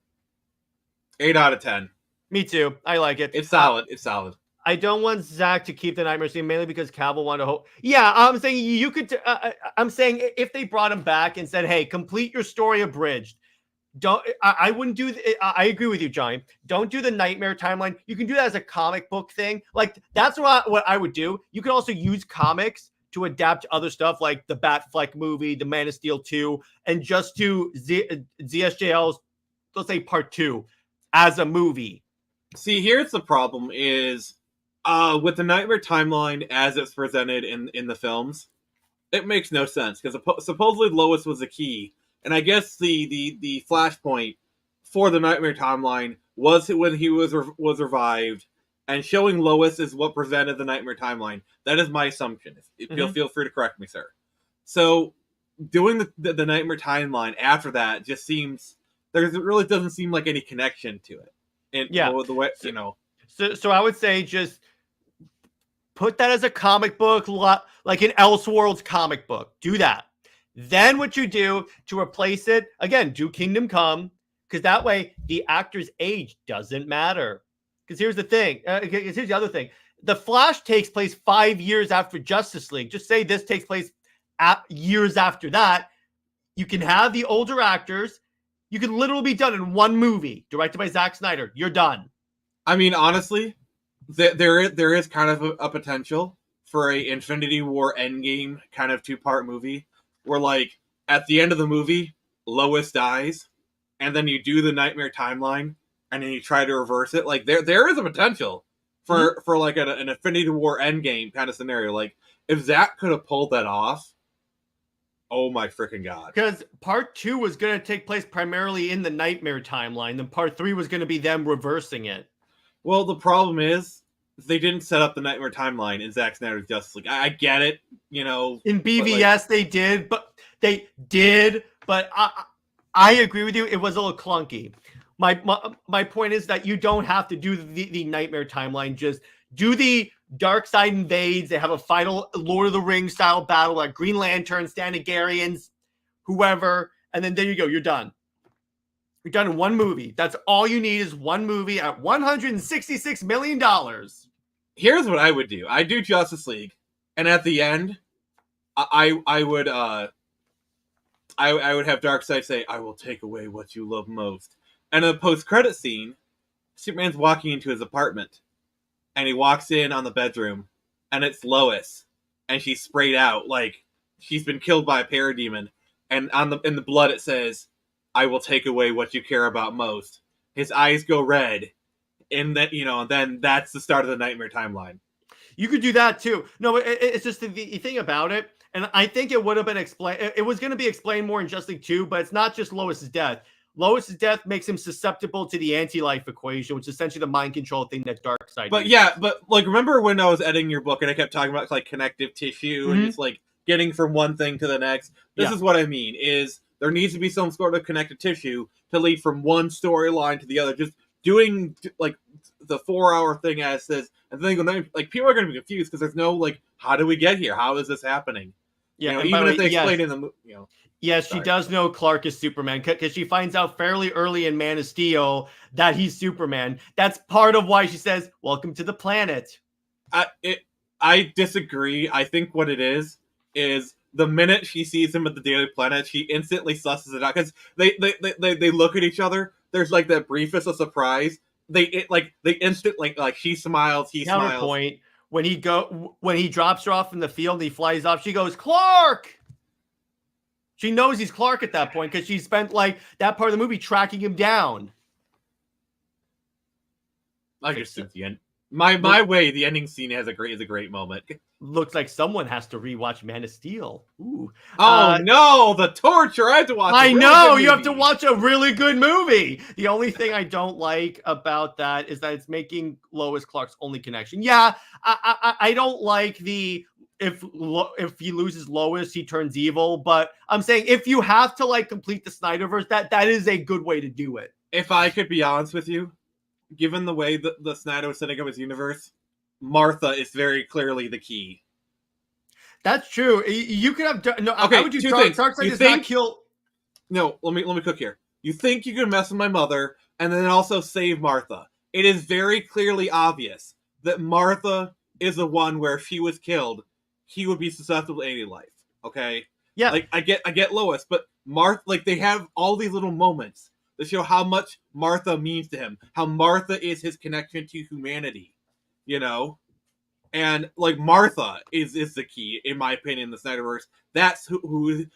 8 out of 10. Me too. I like it. It's solid. It's solid. I don't want Zack to keep the Nightmare scene, mainly because Cavill wanted to Yeah, I'm saying you could. I'm saying if they brought him back and said, "Hey, complete your story abridged." I wouldn't do. I agree with you, Johnny. Don't do the Nightmare timeline. You can do that as a comic book thing. Like that's what I would do. You can also use comics to adapt to other stuff, like the Batfleck movie, the Man of Steel 2, and just do ZSJL's, let's say, part 2 as a movie. See, here's the problem: is With the Nightmare Timeline as it's presented in the films, it makes no sense because supposedly Lois was the key, and I guess the flashpoint for the Nightmare Timeline was when he was revived, and showing Lois is what presented the Nightmare Timeline. That is my assumption. Feel free to correct me, sir. So doing the Nightmare Timeline after that just seems it really doesn't seem like any connection to it. And the way So I would say just put that as a comic book, like an Elseworlds comic book. Do that. Then what you do to replace it, again, do Kingdom Come, because that way the actor's age doesn't matter. Because here's the thing. Here's the other thing. The Flash takes place 5 years after Justice League. Just say this takes place years after that. You can have the older actors. You can literally be done in one movie, directed by Zack Snyder. You're done. I mean, honestly, there is kind of a potential for a Infinity War Endgame kind of 2-part movie where, like, at the end of the movie, Lois dies, and then you do the Nightmare Timeline, and then you try to reverse it. Like, there is a potential for like an Infinity War Endgame kind of scenario. Like, if Zack could have pulled that off, oh my freaking god! Because part 2 was going to take place primarily in the Nightmare Timeline, then part 3 was going to be them reversing it. Well, the problem is they didn't set up the Nightmare Timeline in Zack Snyder's Justice League. I get it, In BVS, they did, but I agree with you. It was a little clunky. My point is that you don't have to do the Nightmare Timeline. Just do the Dark Side invades. They have a final Lord of the Rings style battle, like Green Lantern, Stanagarians, whoever, and then there you go. You're done. You're done in one movie. That's all you need is one movie at $166 million. Here's what I would do. I do Justice League, and at the end, I would have Darkseid say, "I will take away what you love most." And in the post-credit scene, Superman's walking into his apartment, and he walks in on the bedroom, and it's Lois, and she's sprayed out like she's been killed by a parademon, and in the blood it says, "I will take away what you care about most." His eyes go red, and then that's the start of the Nightmare Timeline. You could do that too. No, it's just the thing about it, and I think it would have been explained. It was going to be explained more in Justice League 2, but it's not just Lois's death. Lois's death makes him susceptible to the anti-life equation, which is essentially the mind control thing that Darkseid. But like remember when I was editing your book and I kept talking about like connective tissue and just like getting from one thing to the next? This is what I mean is there needs to be some sort of connective tissue to lead from one storyline to the other. Just doing like the 4-hour thing as this, and then like people are going to be confused because there's no like, how do we get here? How is this happening? Yeah, even if they explain in the Yes, she does know Clark is Superman because she finds out fairly early in Man of Steel that he's Superman. That's part of why she says, "Welcome to the planet." I disagree. I think what it is the minute she sees him at the Daily Planet, she instantly susses it out because they look at each other. There's like that briefest of surprise. They instantly like she smiles, he smiles. Counterpoint, when he drops her off in the field and he flies off, she goes, "Clark!" She knows he's Clark at that point because she spent like that part of the movie tracking him down. I just think the end. My way, the ending scene is a great moment. Looks like someone has to rewatch Man of Steel. Ooh. Oh no, the torture! I have to watch. I know you have to watch a really good movie. The only thing I don't like about that is that it's making Lois Clark's only connection. Yeah, I don't like the if he loses Lois, he turns evil. But I'm saying if you have to like complete the Snyderverse, that is a good way to do it. If I could be honest with you, given the way that the Snyder was setting up his universe, Martha is very clearly the key. That's true. You could have no. Okay, I would do two things. Darkseid does not kill. No, let me cook here. You think you can mess with my mother and then also save Martha? It is very clearly obvious that Martha is the one where if she was killed, he would be susceptible to alien life. Okay. Yeah. Like I get Lois, but Martha, like they have all these little moments to show how much Martha means to him, how Martha is his connection to humanity, and like Martha is the key, in my opinion, in the Snyderverse. That's who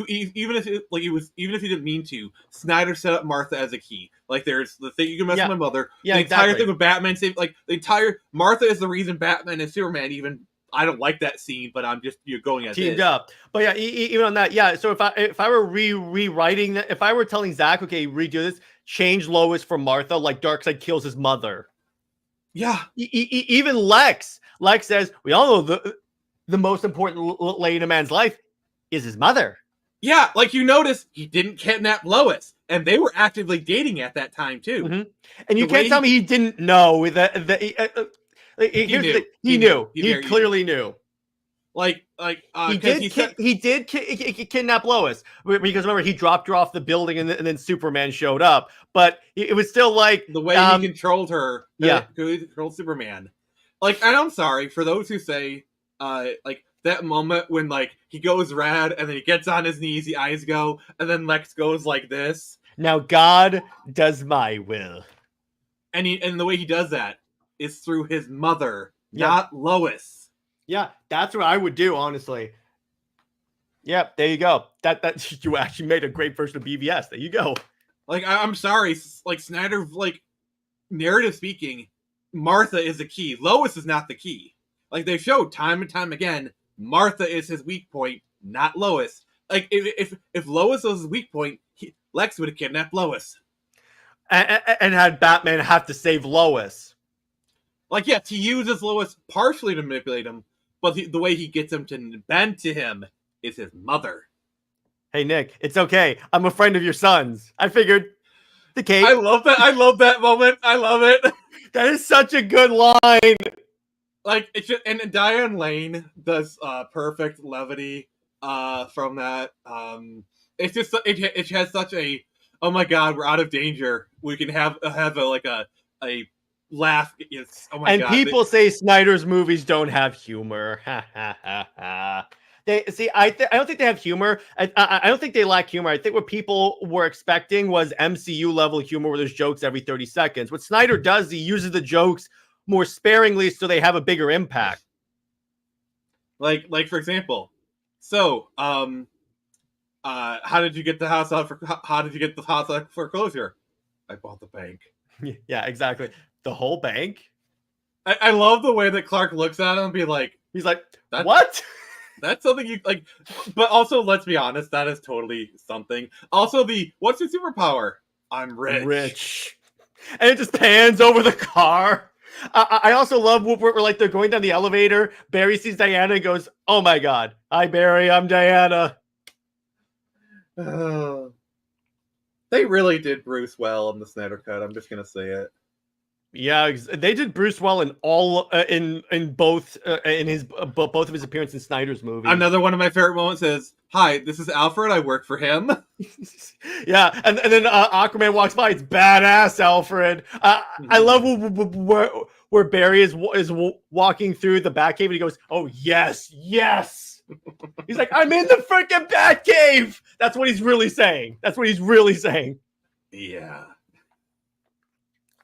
Even if even if he didn't mean to, Snyder set up Martha as a key. Like there's the thing you can mess with my mother. Yeah, the entire exactly. thing with Batman saved, like the entire Martha is the reason Batman and Superman even. I don't like that scene, but I'm just going as teamed is. up. But yeah, even on that, yeah. So if I were rewriting that, if I were telling Zach, okay, redo this, change Lois for Martha, like Darkseid kills his mother. Yeah. Even Lex says, we all know the most important lady in a man's life is his mother. Yeah, like you notice he didn't kidnap Lois, and they were actively dating at that time too. Mm-hmm. And you can't tell me he didn't know that he knew. He clearly knew. He did kidnap Lois because remember he dropped her off the building and then Superman showed up. But it was still like the way he controlled her. Yeah, he controlled Superman. Like, and I'm sorry for those who say, like that moment when like he goes rad and then he gets on his knees, the eyes go, and then Lex goes like this. Now God does my will, and the way he does that is through his mother, not Lois. Yeah, that's what I would do, honestly. Yep, there you go. That you actually made a great version of BVS. There you go. Like, I'm sorry, like Snyder, like narrative speaking, Martha is the key. Lois is not the key. Like they showed time and time again, Martha is his weak point, not Lois. Like if Lois was his weak point, Lex would have kidnapped Lois and had Batman have to save Lois. Like, yes, he uses Lois partially to manipulate him, but the way he gets him to bend to him is his mother. Hey, Nick, it's okay. I'm a friend of your son's. I figured the cake. I love that. I love that moment. I love it. That is such a good line. Like, it's just, and Diane Lane does perfect levity from that. It's just, it has such a, oh my God, we're out of danger. We can have a laugh. It's, oh my God. And people say Snyder's movies don't have humor. Ha ha ha ha. They see. I don't think they have humor. I don't think they lack humor. I think what people were expecting was MCU level humor, where there's jokes every 30 seconds. What Snyder does, he uses the jokes more sparingly, so they have a bigger impact. Like for example, so how did you get the house out for? How did you get the house out for foreclosure? I bought the bank. Yeah, exactly. The whole bank. I love the way that Clark looks at him and be like, he's like, what? That's something you like, but also let's be honest, that is totally something. Also, what's your superpower? I'm rich. And it just pans over the car. I also love where like they're going down the elevator. Barry sees Diana and goes, "Oh my God, hi Barry, I'm Diana." They really did Bruce well in the Snyder Cut. I'm just gonna say it. Yeah, they did Bruce well in all in both in his both of his appearances in Snyder's movie. Another one of my favorite moments is, "Hi, this is Alfred. I work for him." Yeah, and then Aquaman walks by. It's badass, Alfred. I love where Barry is walking through the Batcave and he goes, "Oh yes, yes." He's like, "I'm in the freaking Batcave." That's what he's really saying. Yeah.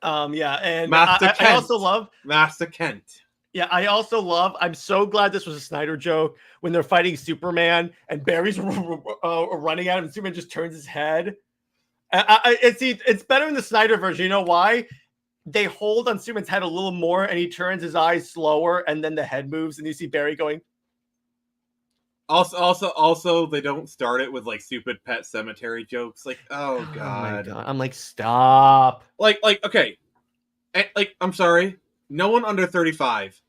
Yeah, and I also love Master Kent. Yeah, I also love. I'm so glad this was a Snyder joke when they're fighting Superman and Barry's running at him, and Superman just turns his head. It's better in the Snyder version. You know why? They hold on Superman's head a little more, and he turns his eyes slower, and then the head moves, and you see Barry going. Also, they don't start it with like stupid Pet Cemetery jokes. Like, oh god. I'm like, stop. Like, okay, like I'm sorry, no one under 35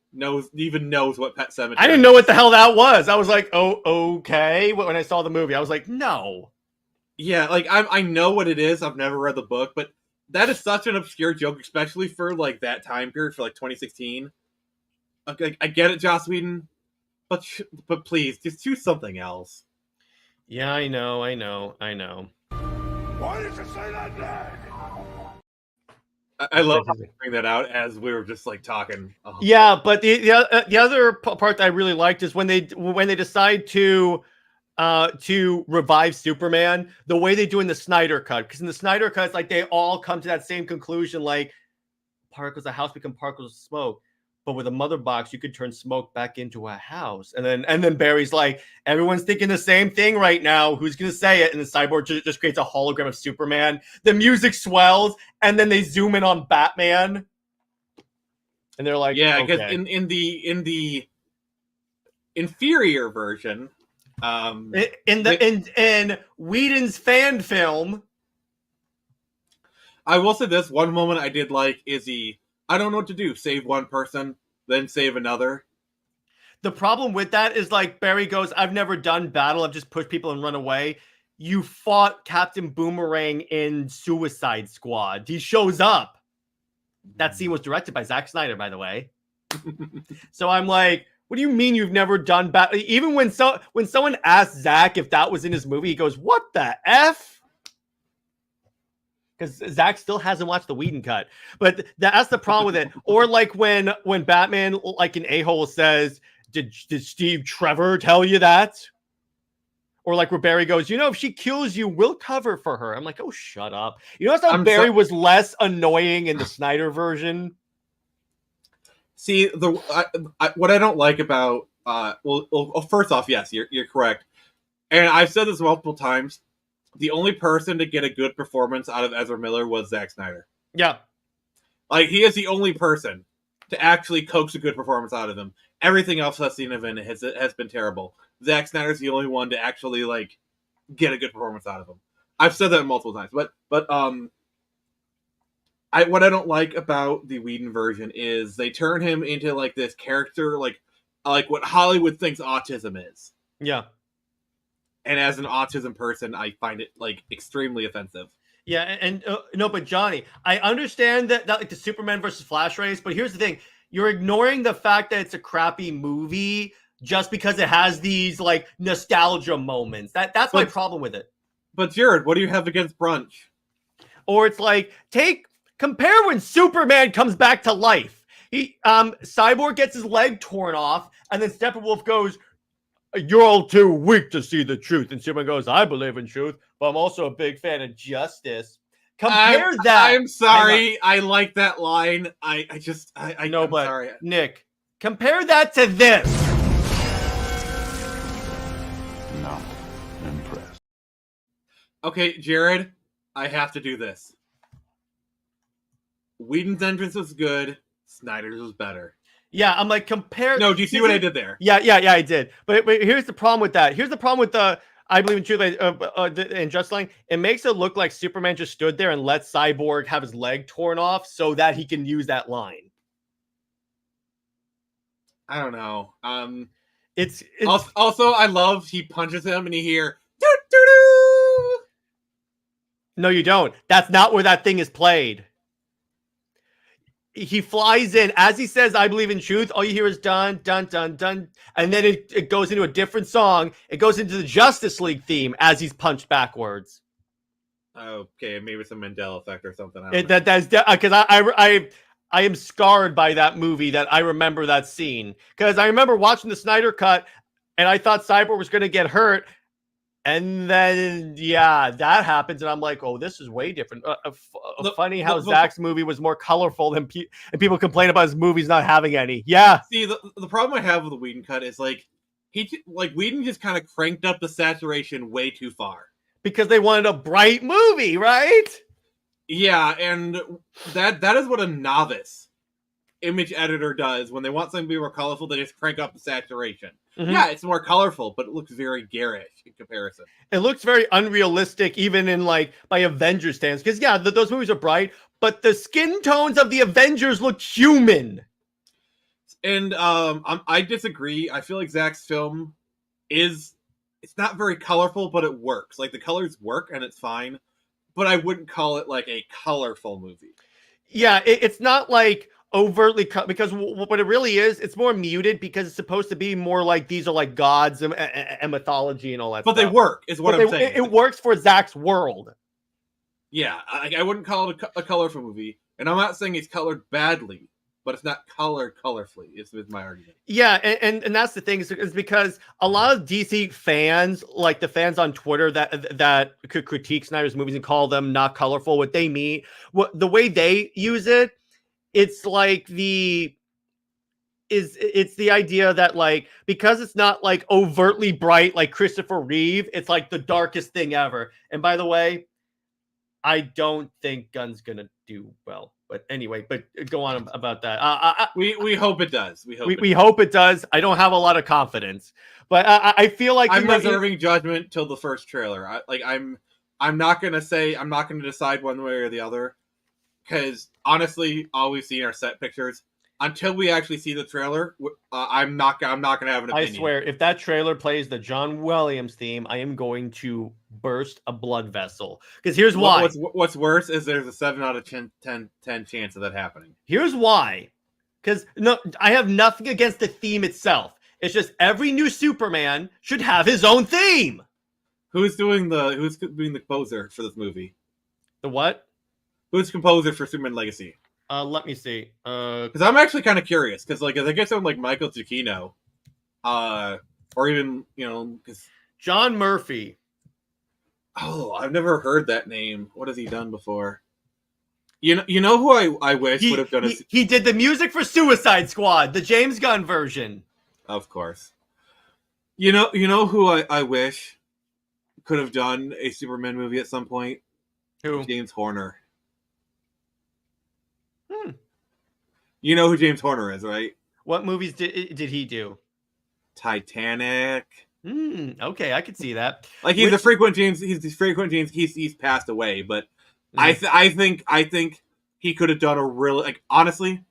even knows what Pet Cemetery. I didn't know what the hell that was. I was like, oh, okay. When I saw the movie, I was like, no. Yeah, like I know what it is. I've never read the book, but that is such an obscure joke, especially for like that time period, for like 2016. Okay, I get it, Joss Whedon. But please, just choose something else. Yeah, I know. Why did you say that name? I love how you bring that out as we were just like talking. Oh. Yeah, but the other part that I really liked is when they decide to revive Superman, the way they do in the Snyder Cut. Because in the Snyder Cut, it's like they all come to that same conclusion, like particles of house become particles of smoke. but with a mother box, you could turn smoke back into a house. And then Barry's like, everyone's thinking the same thing right now. Who's gonna say it? And the Cyborg just creates a hologram of Superman. The music swells, and then they zoom in on Batman. And they're like, yeah, because okay. in the inferior version, in Whedon's fan film, I will say this one moment I did like is I don't know what to do. Save one person, then save another. the problem with that is like Barry goes, I've never done battle. I've just pushed people and run away. You fought Captain Boomerang in Suicide Squad. He shows up. That scene was directed by Zack Snyder, by the way. So I'm like, what do you mean you've never done battle? Even when someone asked Zack if that was in his movie, he goes, what the F? Because Zack still hasn't watched the Whedon cut. But that's the problem with it. Or like when Batman, like an a-hole says, did Steve Trevor tell you that? Or like where Barry goes, if she kills you, we'll cover for her. I'm like, oh, shut up. That's how Barry was less annoying in the Snyder version. See, what I don't like about first off, yes, you're correct, and I've said this multiple times. The only person to get a good performance out of Ezra Miller was Zack Snyder. Yeah, like he is the only person to actually coax a good performance out of him. Everything else I've seen of him has been terrible. Zack Snyder's the only one to actually like get a good performance out of him. I've said that multiple times, but what I don't like about the Whedon version is they turn him into like this character, like what Hollywood thinks autism is. Yeah. And as an autism person, I find it like extremely offensive. Yeah, and no, but Johnny, I understand that like the Superman versus Flash race, but here's the thing: you're ignoring the fact that it's a crappy movie just because it has these like nostalgia moments. That's my problem with it. But Jared, what do you have against brunch? Or it's like compare when Superman comes back to life. Cyborg gets his leg torn off, and then Steppenwolf goes, "You're all too weak to see the truth." And Superman goes, "I believe in truth, but I'm also a big fan of justice." Compare that. I'm sorry. I like that line. I know, I'm but sorry. Nick, compare that to this. Not impressed. Okay, Jared, I have to do this. Whedon's entrance was good. Snyder's was better. Yeah, I'm like, compare. No, do you see what I did there? Yeah, I did. But here's the problem with that. Here's the problem with the I believe in truth and just line. It makes it look like Superman just stood there and let Cyborg have his leg torn off so that he can use that line. I don't know. It's also I love he punches him and you hear doo doo doo. No, you don't. That's not where that thing is played. He flies in as he says, "I believe in truth." All you hear is dun dun dun dun, and then it goes into a different song. It goes into the Justice League theme as he's punched backwards. Okay, maybe it's a Mandela effect or something. That's because I am scarred by that movie. That I remember that scene because I remember watching the Snyder cut, and I thought Cyborg was going to get hurt. And then, that happens, and I'm like, "Oh, this is way different." Funny how Zack's movie was more colorful than people complain about his movies not having any. Yeah. See, the problem I have with the Whedon cut is Whedon just kind of cranked up the saturation way too far Because they wanted a bright movie, right? Yeah, and that is what a novice image editor does when they want something to be more colorful. They just crank up the saturation. Mm-hmm. Yeah, it's more colorful, but it looks very garish in comparison. It looks very unrealistic, even in by Avengers standards. Because those movies are bright, but the skin tones of the Avengers look human. And I disagree. I feel like Zack's film it's not very colorful, but it works. Like the colors work, and it's fine. But I wouldn't call it like a colorful movie. Yeah, it's not like overtly because what it really is, it's more muted because it's supposed to be more like these are like gods and mythology and all that. But stuff. They work, is what I'm saying. It works for Zack's world. Yeah, I wouldn't call it a colorful movie, and I'm not saying it's colored badly, but it's not colored colorfully. Is my argument. Yeah, and that's the thing is because a lot of DC fans, like the fans on Twitter that could critique Snyder's movies and call them not colorful, what they mean, the way they use it, it's like it's the idea that like because it's not like overtly bright like Christopher Reeve, it's like the darkest thing ever. And by the way, I don't think Gunn's gonna do well. But anyway, but go on about that. We hope it does. We hope it does. I don't have a lot of confidence, but I feel like I'm reserving judgment till the first trailer. I'm not gonna decide one way or the other, because honestly, all we've seen are set pictures. Until we actually see the trailer, I'm not gonna have an opinion. I swear, if that trailer plays the John Williams theme, I am going to burst a blood vessel. Because here's why. What's worse is there's a 7 out of 10 chance of that happening. Here's why. Because no, I have nothing against the theme itself. It's just every new Superman should have his own theme. Who's doing the composer for this movie? The what? Who's composer for Superman Legacy? Let me see. Because I'm actually kind of curious. Because like, I guess someone like Michael Giacchino, or even because John Murphy. Oh, I've never heard that name. What has he done before? You know who I wish would have done it. He did the music for Suicide Squad, the James Gunn version. Of course. You know who I wish could have done a Superman movie at some point? Who? James Horner. You know who James Horner is, right? What movies did he do? Titanic. Okay, I could see that. Like he's a frequent James. He's passed away, but I think he could have done a really honestly.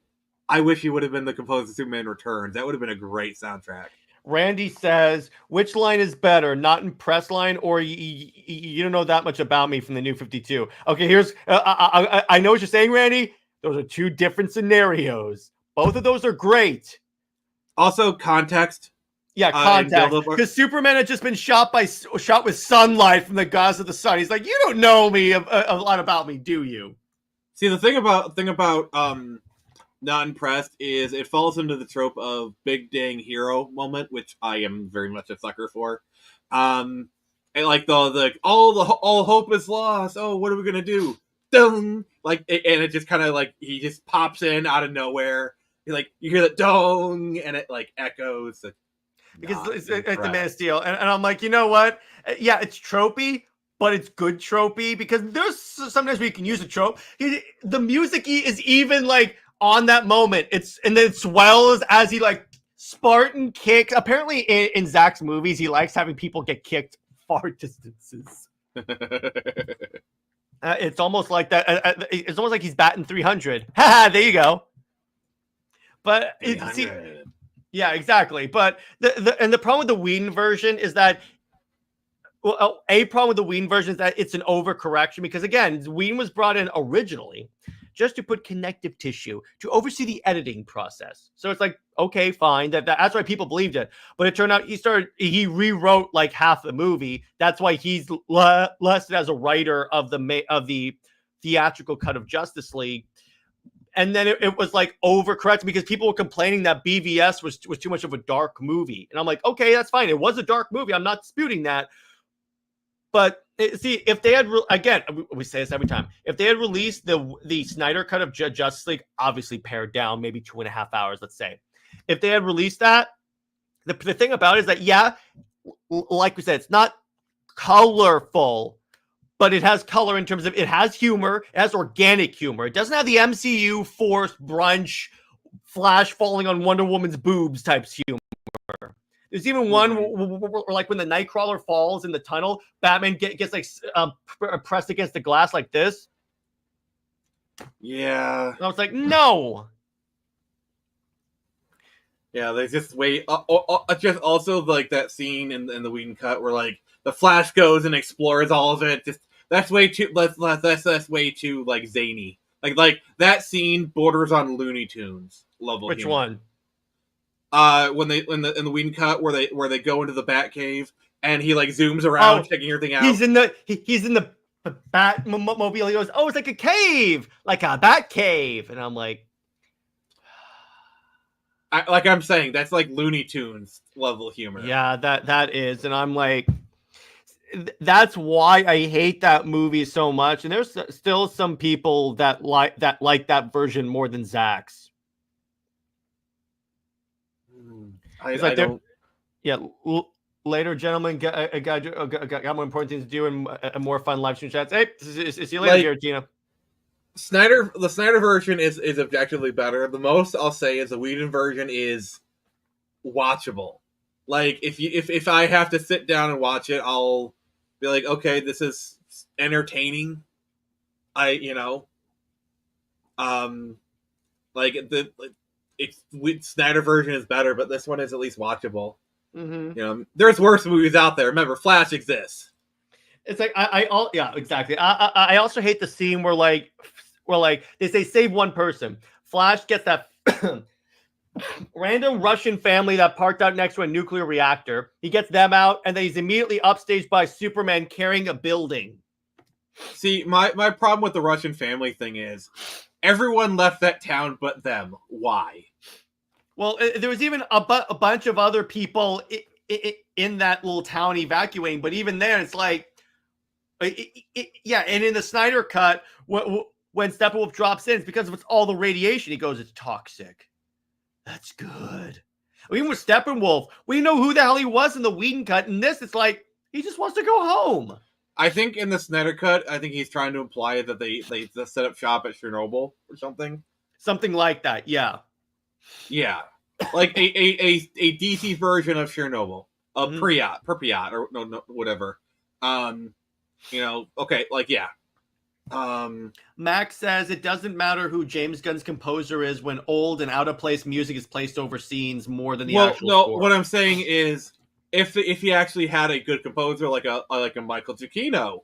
I wish he would have been the composer of Superman Returns. That would have been a great soundtrack. Randy says, which line is better, not impressed line, or you don't know that much about me from the New 52? Okay, here's I know what you're saying, Randy. Those are two different scenarios. Both of those are great. Also, context. Yeah, context. Because Superman had just been shot with sunlight from the gods of the sun. He's like, you don't know me a lot about me, do you? See, the thing about not impressed is it falls into the trope of big dang hero moment, which I am very much a sucker for. And like all hope is lost. Oh, what are we gonna do? Dong! And it just kind of like he just pops in out of nowhere. Like you hear that dong, and it like echoes. Because it's like the Man of Steel, and I'm like, you know what? Yeah, it's tropey, but it's good tropey because there's sometimes we can use a trope. The music is even like on that moment. And then it swells as he like Spartan kicks. Apparently, in Zach's movies, he likes having people get kicked far distances. It's almost like that. It's almost like he's batting 300. Haha, there you go. But yeah, exactly. But the problem with the Whedon version is that, well, a problem with the Whedon version is that it's an overcorrection because again, Whedon was brought in originally just to put connective tissue to oversee the editing process. So it's like, okay, fine, that's why people believed it. But it turned out he rewrote like half the movie. That's why he's listed as a writer of the theatrical cut of Justice League. And then it was like overcorrected because people were complaining that BVS was too much of a dark movie. And I'm like, okay, that's fine. It was a dark movie. I'm not disputing that. But see, if they had, again, we say this every time, if they had released the Snyder cut of Justice League, obviously pared down, maybe 2.5 hours, let's say. If they had released that, the thing about it is that, yeah, like we said, it's not colorful, but it has color in terms of it has humor, it has organic humor. It doesn't have the MCU forced brunch, Flash falling on Wonder Woman's boobs types humor. There's even one where, like when the Nightcrawler falls in the tunnel, Batman gets like pressed against the glass like this. Yeah. And I was like, no. Yeah, they just wait. Just also like that scene in the Whedon cut where like the Flash goes and explores all of it. Just that's way too. That's way too like zany. Like that scene borders on Looney Tunes level. Which humor. one? When they in the Whedon cut where they go into the Batcave and he like zooms around checking everything out. He's in the Batmobile. He goes, oh, it's like a cave, like a bat cave, and I'm like, I'm saying that's like Looney Tunes level humor. Yeah, that is, and I'm like, that's why I hate that movie so much. And there's still some people that like that version more than Zach's. It's I like they're don't. yeah. Later, gentlemen, got more important things to do and more fun live stream chats. Hey, see you later, Like, Giratina. The Snyder version is objectively better. The most I'll say is the Whedon version is watchable. Like if I have to sit down and watch it, I'll be like, okay, this is entertaining. Like Snyder version is better, but this one is at least watchable. Mm-hmm. There's worse movies out there. Remember, Flash exists. It's like yeah, exactly. I also hate the scene where like they say save one person. Flash gets that random Russian family that parked out next to a nuclear reactor. He gets them out, and then he's immediately upstaged by Superman carrying a building. See, my problem with the Russian family thing is everyone left that town but them. Why? Well, there was even a bunch of other people in that little town evacuating, but even there, it's like, yeah. And in the Snyder cut, when Steppenwolf drops in, it's because of all the radiation. He goes, "It's toxic." That's good. Even with Steppenwolf, we know who the hell he was in the Whedon cut. In this, it's like he just wants to go home. I think in the Snyder cut, I think he's trying to imply that they set up shop at Chernobyl or something. Something like that, yeah. Yeah, like a DC version of Chernobyl, Pripyat, or no, whatever. Okay, like yeah. Max says it doesn't matter who James Gunn's composer is when old and out of place music is placed over scenes more than the actual score. What I'm saying is if he actually had a good composer like a Michael Giacchino,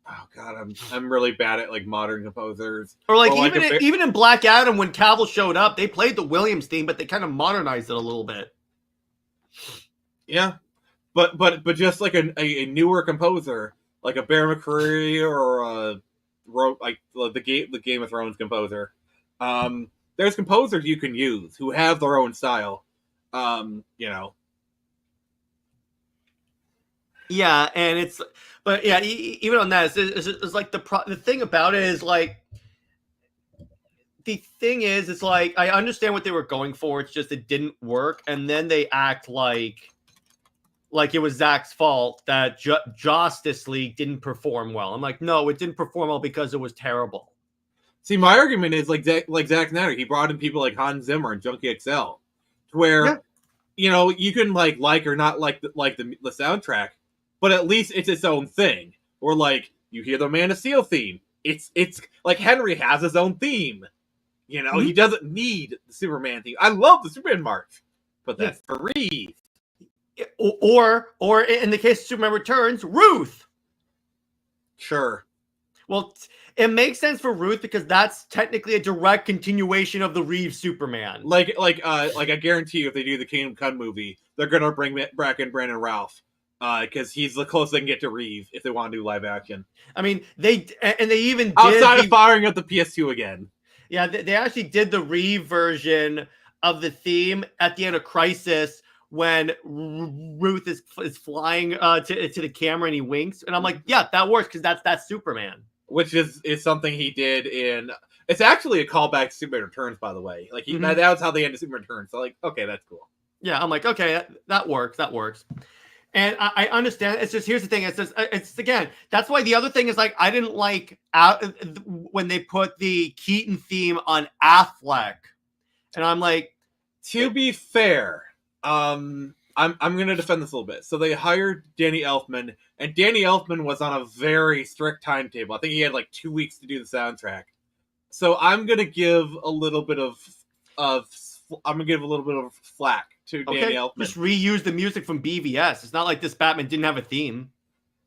oh god, I'm really bad at like modern composers. Or like even in Black Adam when Cavill showed up, they played the Williams theme, but they kind of modernized it a little bit. Yeah, but just like a newer composer, like a Bear McCreary or like the Game of Thrones composer. There's composers you can use who have their own style. Yeah, and but yeah, even on that, it's like the thing about it is like the thing is, it's like I understand what they were going for. It's just it didn't work, and then they act like it was Zack's fault that Justice League didn't perform well. I'm like, no, it didn't perform well because it was terrible. See, my argument is like Zack Snyder. He brought in people like Hans Zimmer and Junkie XL, to where you can like or not like the soundtrack, but at least it's its own thing. Or like you hear the Man of Steel theme. It's like Henry has his own theme. He doesn't need the Superman theme. I love the Superman march, but that's for Reeve. Or in the case of Superman Returns, Ruth. Sure. Well, it makes sense for Ruth because that's technically a direct continuation of the Reeve Superman. Like I guarantee you, if they do the Kingdom Come movie, they're gonna bring back in Brandon Routh, because he's the closest they can get to Reeve if they want to do live action. I mean, they even did outside of firing up the PS2 again. Yeah, they actually did the Reeve version of the theme at the end of Crisis when Ruth is flying to the camera and he winks, and I'm like, yeah, that works because that's Superman. Which is something he did in. It's actually a callback to Superman Returns, by the way. Like that was how they ended Superman Returns. So like, okay, that's cool. Yeah, I'm like, okay, that works. That works. And I understand. It's just, here's the thing. It's again, that's why the other thing is like, I didn't like when they put the Keaton theme on Affleck. And I'm like, to be fair, I'm going to defend this a little bit. So they hired Danny Elfman, and Danny Elfman was on a very strict timetable. I think he had like 2 weeks to do the soundtrack. So I'm going to give a little bit of flack to Danny Elfman. Just reuse the music from BVS. It's not like this Batman didn't have a theme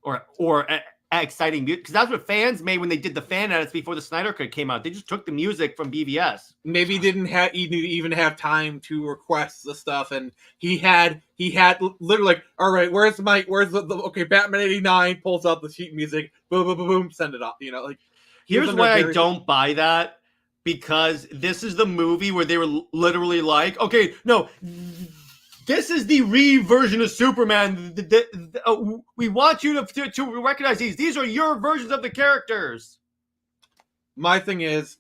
or exciting music, because that's what fans made when they did the fan edits before the Snyder Cut came out. They just took the music from BVS. Maybe didn't even have time to request the stuff, and he had literally like, all right, where's the okay, Batman 89 pulls out the sheet music, boom boom boom boom, send it off. Like, here's why I don't buy that, because this is the movie where they were literally like, okay, no, this is the Reeve version of Superman. We want you to recognize these. These are your versions of the characters. My thing is,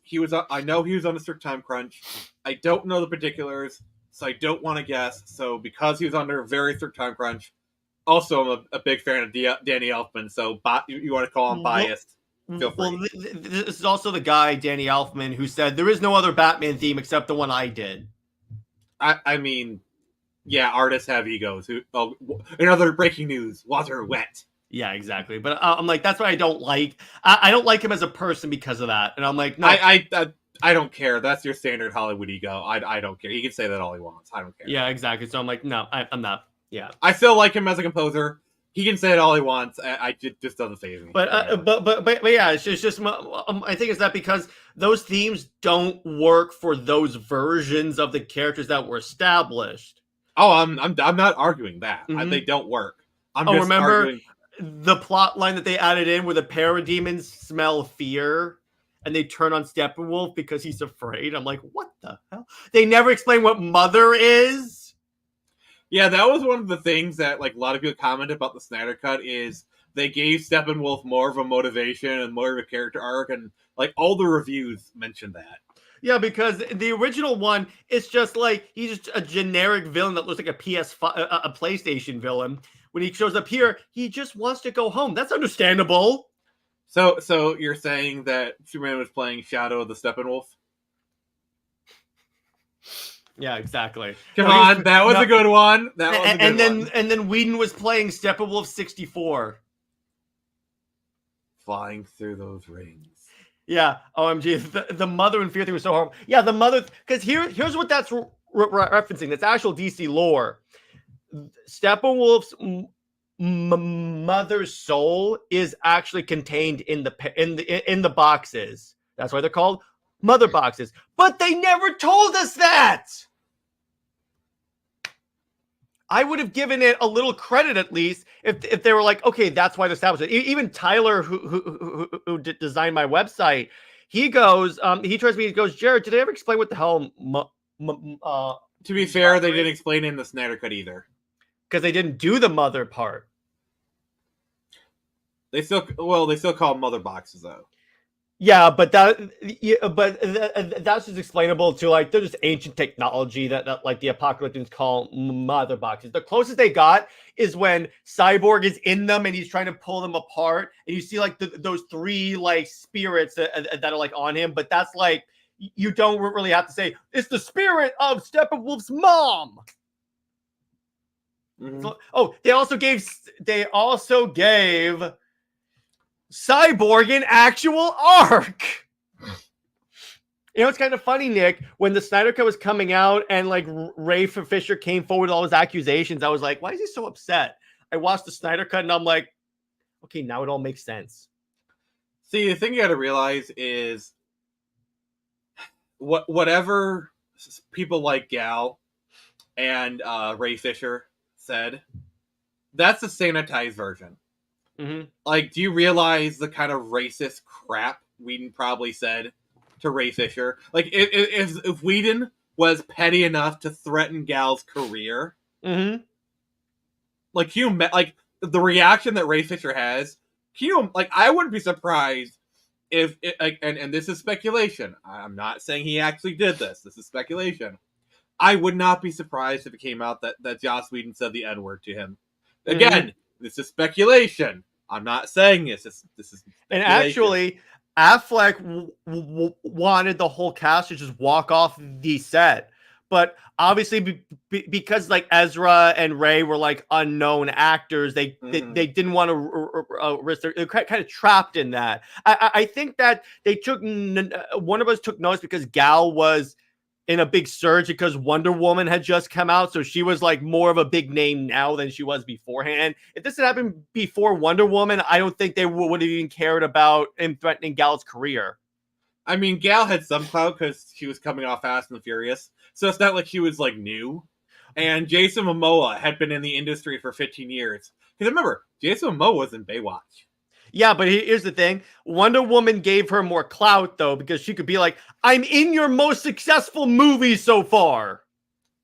I know he was on a strict time crunch. I don't know the particulars, so I don't want to guess. So because he was under a very strict time crunch, also I'm a big fan of Danny Elfman. So you want to call him biased? Feel free. Well, this is also the guy, Danny Elfman, who said there is no other Batman theme except the one I did. I mean, yeah, artists have egos. Another breaking news: water wet. Yeah, exactly. But I'm like, that's what I don't like. I don't like him as a person because of that. And I'm like, no. I don't care. That's your standard Hollywood ego. I don't care. He can say that all he wants. I don't care. Yeah, exactly. So I'm like, no, I'm not. Yeah. I still like him as a composer. He can say it all he wants. Just doesn't faze me. But yeah, it's just I think it's that because those themes don't work for those versions of the characters that were established. Oh, I'm not arguing that. Mm-hmm. They don't work. Remember arguing... the plot line that they added in where the parademons smell fear and they turn on Steppenwolf because he's afraid. I'm like, what the hell? They never explain what Mother is. Yeah, that was one of the things that like a lot of people comment about the Snyder Cut is they gave Steppenwolf more of a motivation and more of a character arc, and like all the reviews mentioned that. Yeah, because the original one, it's just like he's just a generic villain that looks like a a PlayStation villain. When he shows up here, he just wants to go home. That's understandable. So you're saying that Superman was playing Shadow of the Steppenwolf? Yeah, exactly. Come on, that was a good one. That was a good one. And then Whedon was playing Steppenwolf 64. Flying through those rings. Yeah, OMG. The Mother and Fear thing was so horrible. Yeah, the Mother, because here's what that's referencing. That's actual DC lore. Steppenwolf's mother's soul is actually contained in the boxes. That's why they're called mother boxes. But they never told us that. I would have given it a little credit at least if they were like, okay, that's why they established it. Even Tyler, who designed my website, he goes, he tries me. He goes, Jared, did they ever explain what the hell? To be fair, they didn't explain it in the Snyder Cut either, because they didn't do the mother part. They still call them mother boxes though. Yeah, but that's just explainable to like they're just ancient technology that like the Apocalyptians call mother boxes. The closest they got is when Cyborg is in them and he's trying to pull them apart, and you see like those three like spirits that are like on him. But that's like you don't really have to say it's the spirit of Steppenwolf's mom. Mm-hmm. So, they also gave Cyborg an actual arc. You know, it's kind of funny, Nick, when the Snyder Cut was coming out and like Ray Fisher came forward with all his accusations, I was like, why is he so upset? I watched the Snyder Cut and I'm like, okay, now it all makes sense. See, the thing you got to realize is whatever people like Gal and Ray Fisher said, that's the sanitized version. Mm-hmm. Like, do you realize the kind of racist crap Whedon probably said to Ray Fisher? Like, if Whedon was petty enough to threaten Gal's career, mm-hmm. like, the reaction that Ray Fisher has, I wouldn't be surprised if and this is speculation. I'm not saying he actually did this. This is speculation. I would not be surprised if it came out that Joss Whedon said the N-word to him. Again, this is speculation. I'm not saying this. This is and actually, Affleck wanted the whole cast to just walk off the set, but obviously because like Ezra and Ray were like unknown actors, they didn't want to risk. They're kind of trapped in that. I think that they took one of us took notice because Gal was in a big surge because Wonder Woman had just come out. So she was like more of a big name now than she was beforehand. If this had happened before Wonder Woman, I don't think they would have even cared about him threatening Gal's career. I mean, Gal had some clout because she was coming off Fast and the Furious. So it's not like she was like new. And Jason Momoa had been in the industry for 15 years. Because remember, Jason Momoa was in Baywatch. Yeah, but here's the thing. Wonder Woman gave her more clout, though, because she could be like, I'm in your most successful movie so far.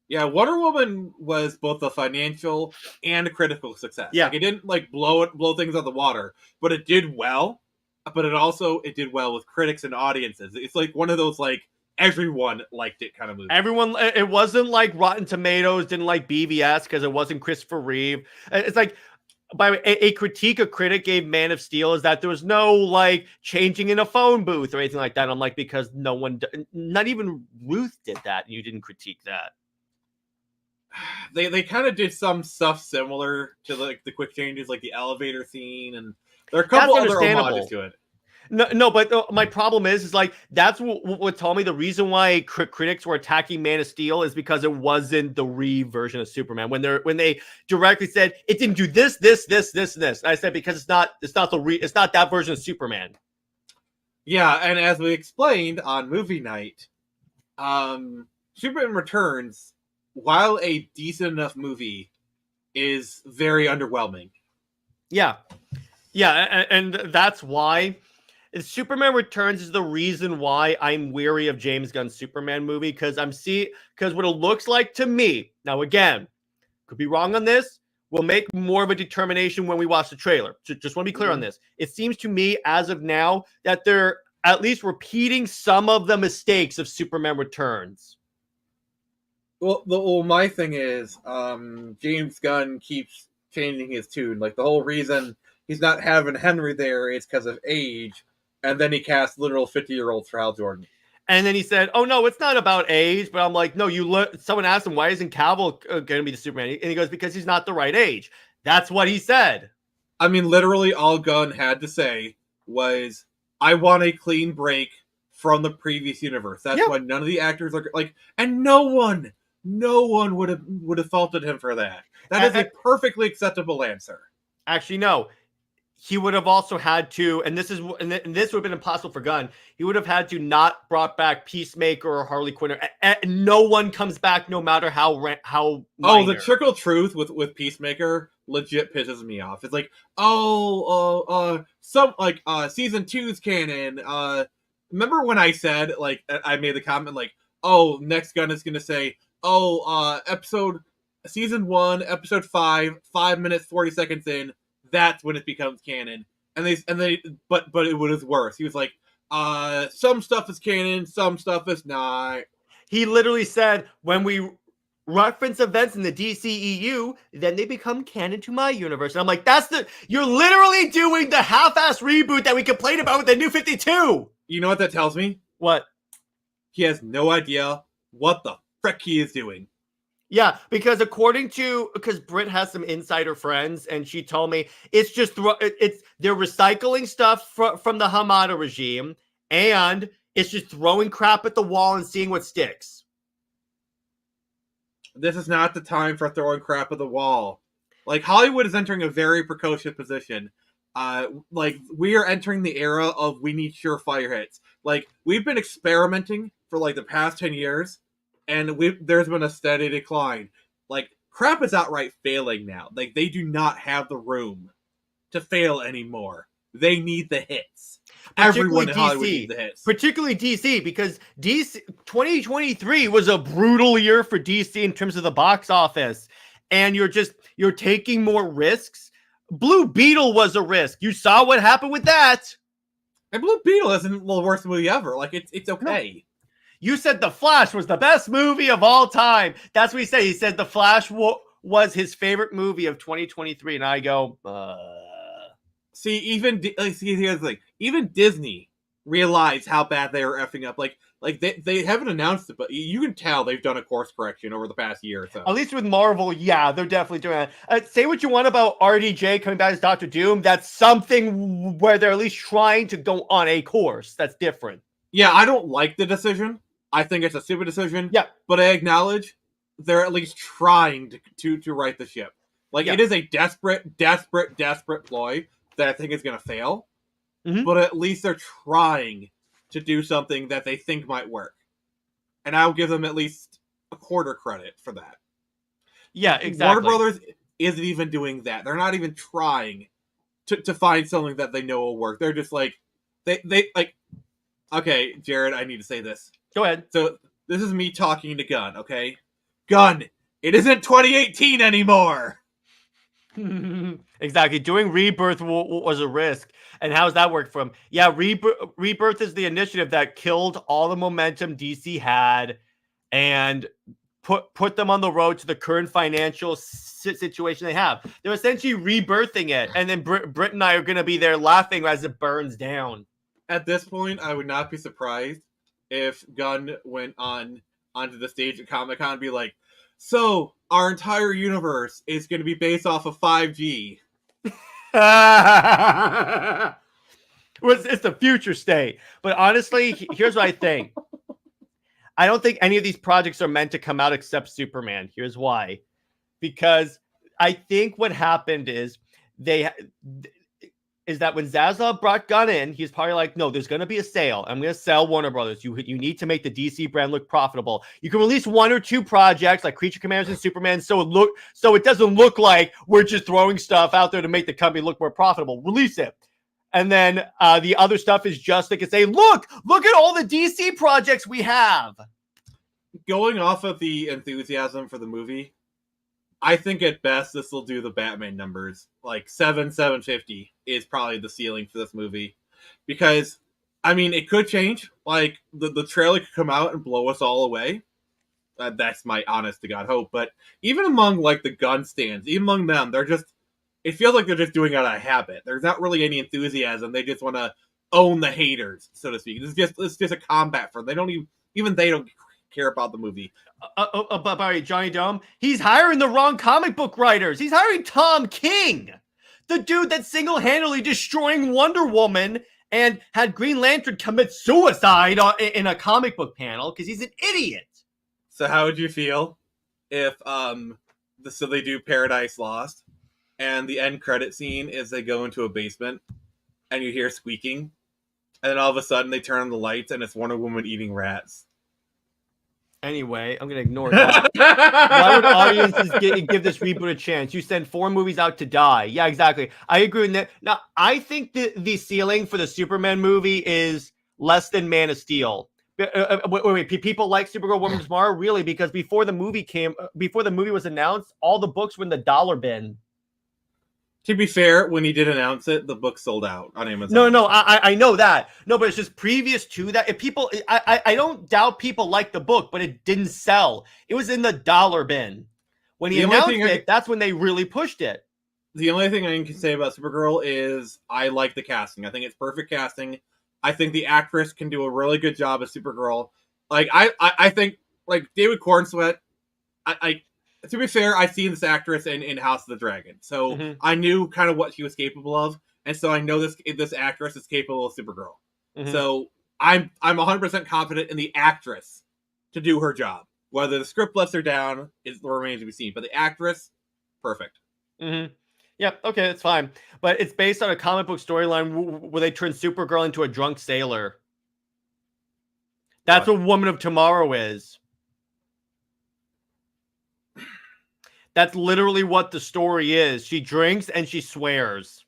Yeah, Wonder Woman was both a financial and a critical success. Yeah. Like, it didn't, like, blow things out of the water, but it did well. But it did well with critics and audiences. It's like one of those, like, everyone liked it kind of movie. Everyone, it wasn't like Rotten Tomatoes didn't like BVS because it wasn't Christopher Reeve. It's like, by a critique a critic gave Man of Steel is that there was no like changing in a phone booth or anything like that. I'm like, because no one, not even Ruth did that. And you didn't critique that. They kind of did some stuff similar to like the quick changes, like the elevator scene, and there are a couple other homages to it. No, but my problem is like that's what told me the reason why critics were attacking Man of Steel is because it wasn't the Reeve version of Superman. When they directly said it didn't do this, and I said because it's not that version of Superman. Yeah, and as we explained on movie night, Superman Returns, while a decent enough movie, is very underwhelming. Yeah, and that's why. Superman Returns is the reason why I'm weary of James Gunn's Superman movie, because what it looks like to me, now again, could be wrong on this, we'll make more of a determination when we watch the trailer. Just want to be clear on this. It seems to me, as of now, that they're at least repeating some of the mistakes of Superman Returns. Well, my thing is, James Gunn keeps changing his tune. Like, the whole reason he's not having Henry there is because of age. And then he cast literal 50-year-old for Hal Jordan. And then he said, "Oh no, it's not about age." But I'm like, "No, someone asked him why isn't Cavill going to be the Superman?" And he goes, "Because he's not the right age." That's what he said. I mean, literally, all Gunn had to say was, "I want a clean break from the previous universe." That's why none of the actors are like, and no one would have faulted him for that. That is a perfectly acceptable answer. Actually, no. He would have also had to, and this would have been impossible for Gunn. He would have had to not brought back Peacemaker or Harley Quinn. No one comes back, no matter how minor. Oh, the trickle truth with Peacemaker legit pisses me off. It's like, season 2's canon. Remember when I said, like, I made the comment like, oh, next Gunn is gonna say, season 1, episode 5 minutes 40 seconds in. That's when it becomes canon. But it was worse. He was like, some stuff is canon, some stuff is not. He literally said, when we reference events in the DCEU, then they become canon to my universe. And I'm like, you're literally doing the half-ass reboot that we complained about with the New 52. You know what that tells me? What? He has no idea what the frick he is doing. Yeah, because Britt has some insider friends, and she told me it's just they're recycling stuff from the Hamada regime, and it's just throwing crap at the wall and seeing what sticks. This is not the time for throwing crap at the wall. Like, Hollywood is entering a very precocious position. Like, we are entering the era of we need surefire hits. Like, we've been experimenting for like the past 10 years. And there's been a steady decline. Like, crap is outright failing now. Like, they do not have the room to fail anymore. They need the hits. Everyone in Hollywood needs the hits. Particularly DC, because DC 2023 was a brutal year for DC in terms of the box office. And you're taking more risks. Blue Beetle was a risk. You saw what happened with that. And Blue Beetle isn't the worst movie ever. Like, it's okay. No. You said The Flash was the best movie of all time. That's what he said. He said The Flash was his favorite movie of 2023. And I go, See, here's the thing. Even Disney realized how bad they were effing up. Like they haven't announced it, but you can tell they've done a course correction over the past year or so. At least with Marvel, yeah, they're definitely doing that. Say what you want about RDJ coming back as Dr. Doom. That's something where they're at least trying to go on a course. That's different. Yeah, I don't like the decision. I think it's a stupid decision. Yeah. But I acknowledge they're at least trying to right the ship. Like, It is a desperate ploy that I think is going to fail. Mm-hmm. But at least they're trying to do something that they think might work. And I'll give them at least a quarter credit for that. Yeah, exactly. Warner Brothers isn't even doing that. They're not even trying to find something that they know will work. They're just like, they like, okay, Jared, I need to say this. Go ahead. So this is me talking to Gunn, okay? Gunn, it isn't 2018 anymore. Exactly. Doing Rebirth was a risk. And how's that work for him? Yeah, Rebirth is the initiative that killed all the momentum DC had and put them on the road to the current financial situation they have. They're essentially rebirthing it. And then Britt and I are going to be there laughing as it burns down. At this point, I would not be surprised if Gunn went onto the stage at Comic-Con and be like, so our entire universe is going to be based off of 5G. It's the future state. But honestly, here's what I think. I don't think any of these projects are meant to come out except Superman. Here's why. Because I think what happened is that when Zaslav brought Gunn in, he's probably like, no, there's going to be a sale. I'm going to sell Warner Brothers. You need to make the DC brand look profitable. You can release 1 or 2 projects like Creature Commanders and Superman so it doesn't look like we're just throwing stuff out there to make the company look more profitable. Release it. And then the other stuff is just they can say, look at all the DC projects we have. Going off of the enthusiasm for the movie, I think at best this will do the Batman numbers. Like 750 is probably the ceiling for this movie. Because, I mean, it could change. Like, the trailer could come out and blow us all away. That's my honest to God hope. But even among, like, the Gun stands, even among them, it feels like they're just doing it out of habit. There's not really any enthusiasm. They just want to own the haters, so to speak. It's just a combat for them. They don't even they don't care about the movie. By Johnny Dome, he's hiring the wrong comic book writers. He's hiring Tom King, the dude that's single-handedly destroying Wonder Woman and had Green Lantern commit suicide in a comic book panel because he's an idiot. So how would you feel if they do Paradise Lost and the end credit scene is they go into a basement and you hear squeaking and then all of a sudden they turn on the lights and it's Wonder Woman eating rats? Anyway, I'm going to ignore that. Why would audiences give this reboot a chance? You send 4 movies out to die. Yeah, exactly. I agree with that. Now, I think the ceiling for the Superman movie is less than Man of Steel. Wait, people like Supergirl Woman Tomorrow? Really? Because before the movie was announced, all the books were in the dollar bin. To be fair, when he did announce it, the book sold out on Amazon. No, I know that. No, but it's just previous to that. If people, I don't doubt people like the book, but it didn't sell. It was in the dollar bin. When he announced it, that's when they really pushed it. The only thing I can say about Supergirl is I like the casting. I think it's perfect casting. I think the actress can do a really good job as Supergirl. Like I think like David Cornsweet. To be fair, I've seen this actress in House of the Dragon, so I knew kind of what she was capable of, and so I know this actress is capable of Supergirl. So I'm 100% confident in the actress to do her job. Whether the script lets her down remains to be seen, but the actress, perfect. Yep, okay, that's fine. But it's based on a comic book storyline where they turn Supergirl into a drunk sailor. That's what Woman of Tomorrow is. That's literally what the story is. She drinks and she swears.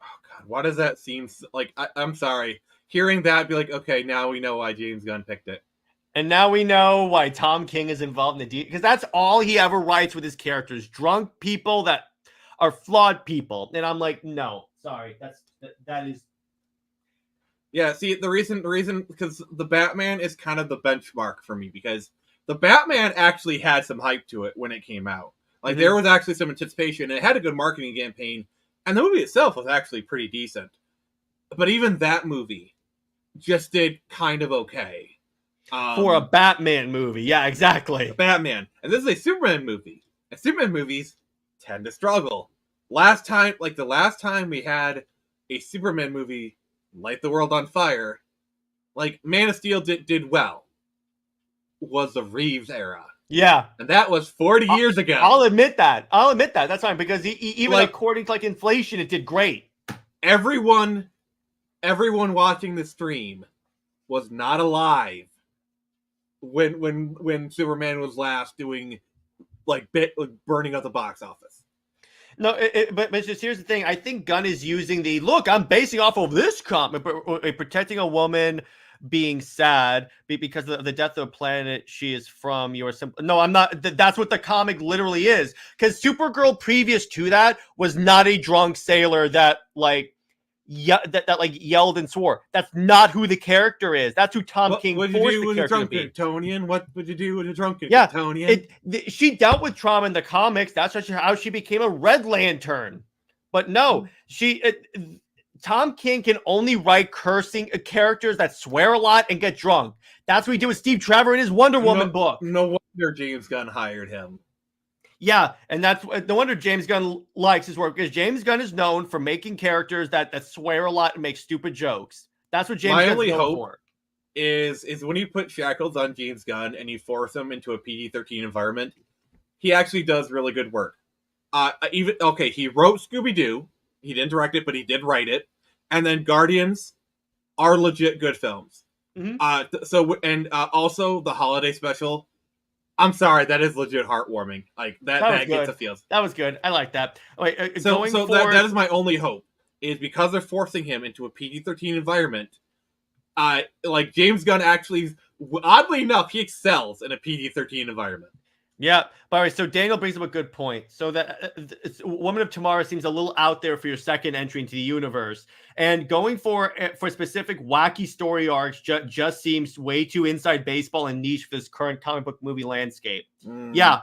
Oh, God. Why does that seem... Like, I'm sorry. Hearing that, I'd be like, okay, now we know why James Gunn picked it. And now we know why Tom King is involved in the because that's all he ever writes with his characters. Drunk people that are flawed people. And I'm like, no, sorry. That is... Yeah, see, the reason, because the Batman is kind of the benchmark for me, because the Batman actually had some hype to it when it came out. Like, there was actually some anticipation, and it had a good marketing campaign, and the movie itself was actually pretty decent. But even that movie just did kind of okay. For a Batman movie. Yeah, exactly. Batman. And this is a Superman movie. And Superman movies tend to struggle. The last time we had a Superman movie light the world on fire, like, Man of Steel did well. Was the Reeves era. Yeah. And that was 40 years ago. I'll admit that. That's fine. Because even according to inflation, it did great. Everyone watching the stream was not alive when Superman was last doing burning up the box office. No, but just here's the thing. I think Gunn is using look, I'm basing off of this comic, protecting a woman, being sad because of the death of the planet she is from. You are simple. No, I'm not. That's what the comic literally is. Because Supergirl previous to that was not a drunk sailor that like yelled and swore. That's not who the character is. That's who Tom King forced forced the the character to be. Kryptonian? What would you do with a drunken Yeah, Kryptonian? She dealt with trauma in the comics. That's how she became a Red Lantern. But no, Tom King can only write cursing characters that swear a lot and get drunk. That's what he did with Steve Trevor in his Wonder Woman book. No wonder James Gunn hired him. Yeah, and that's no wonder James Gunn likes his work, because James Gunn is known for making characters that swear a lot and make stupid jokes. That's what James Gunn's known for. Is when you put shackles on James Gunn and you force him into a PG-13 environment, he actually does really good work. He wrote Scooby-Doo. He didn't direct it, but he did write it. And then Guardians are legit good films. Mm-hmm. Also the holiday special. I'm sorry, that is legit heartwarming. Like that gets a feel. That was good. I like that. Wait, that is my only hope, is because they're forcing him into a PG-13 environment. Like James Gunn actually, oddly enough, he excels in a PG-13 environment. Yeah, by the way, so Daniel brings up a good point. So that Woman of Tomorrow seems a little out there for your second entry into the universe, and going for specific wacky story arcs just seems way too inside baseball and niche for this current comic book movie landscape. Yeah,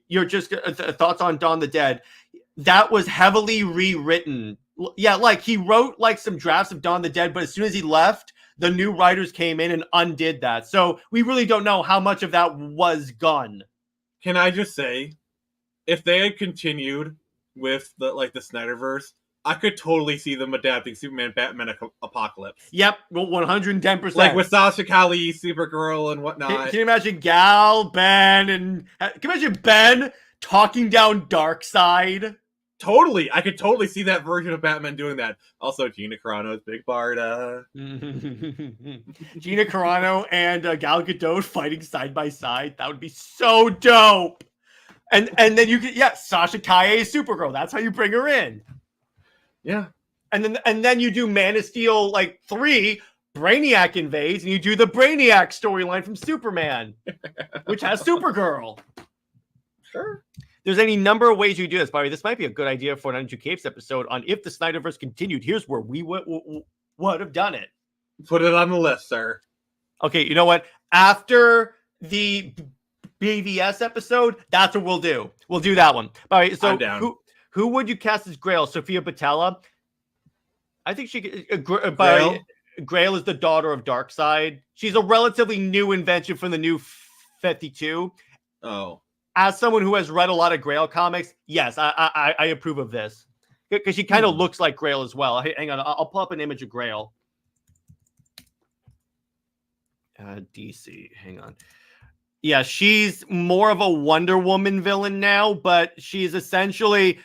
you're just thoughts on Dawn of the Dead. That was heavily rewritten. Yeah, like he wrote like some drafts of Dawn of the Dead, but as soon as he left, the new writers came in and undid that. So we really don't know how much of that was gone. Can I just say, if they had continued with the Snyderverse, I could totally see them adapting Superman, Batman, Apocalypse. Yep, 110%. Like with Sasha Kali, Supergirl, and whatnot. Can you imagine Gal, Ben, and can you imagine Ben talking down Darkseid? Totally, I could totally see that version of Batman doing that. Also, Gina Carano's Big Barda. Gina Carano and Gal Gadot fighting side by side. That would be so dope. And then you get Sasha Kaye is Supergirl. That's how you bring her in. Yeah. And then you do Man of Steel 3, Brainiac invades, and you do the Brainiac storyline from Superman, which has Supergirl. Sure. There's any number of ways you do this. By the way, this might be a good idea for an Andrew Capes episode on if the Snyderverse continued. Here's where we would have done it. Put it on the list, sir. Okay, you know what? After the BVS episode, that's what we'll do. We'll do that one. All right, so I'm down. Who would you cast as Grail? Sophia Botella? I think she Grail? Grail is the daughter of Darkseid. She's a relatively new invention from the New 52. Oh. As someone who has read a lot of Grail comics, yes, I approve of this. Because she kind of looks like Grail as well. Hang on, I'll pull up an image of Grail. DC, hang on. Yeah, she's more of a Wonder Woman villain now, but she's essentially...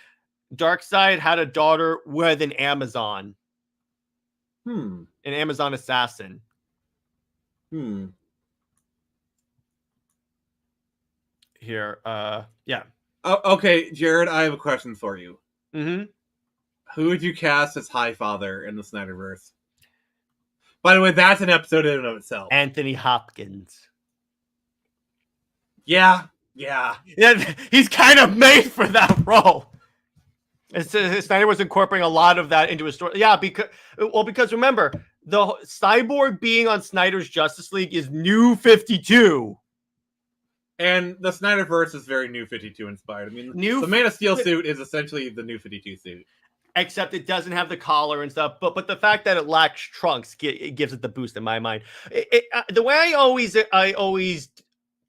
Darkseid had a daughter with an Amazon. An Amazon assassin. Here, yeah. Oh, okay, Jared, I have a question for you. Mm-hmm. Who would you cast as Highfather in the Snyderverse? By the way, that's an episode in and of itself. Anthony Hopkins. Yeah, he's kind of made for that role. Snyder was incorporating a lot of that into his story. Yeah, because remember, the Cyborg being on Snyder's Justice League is New 52. And the Snyderverse is very New 52 inspired. I mean, the Man of Steel suit is essentially the New 52 suit. Except it doesn't have the collar and stuff. But the fact that it lacks trunks it gives it the boost in my mind. The way I always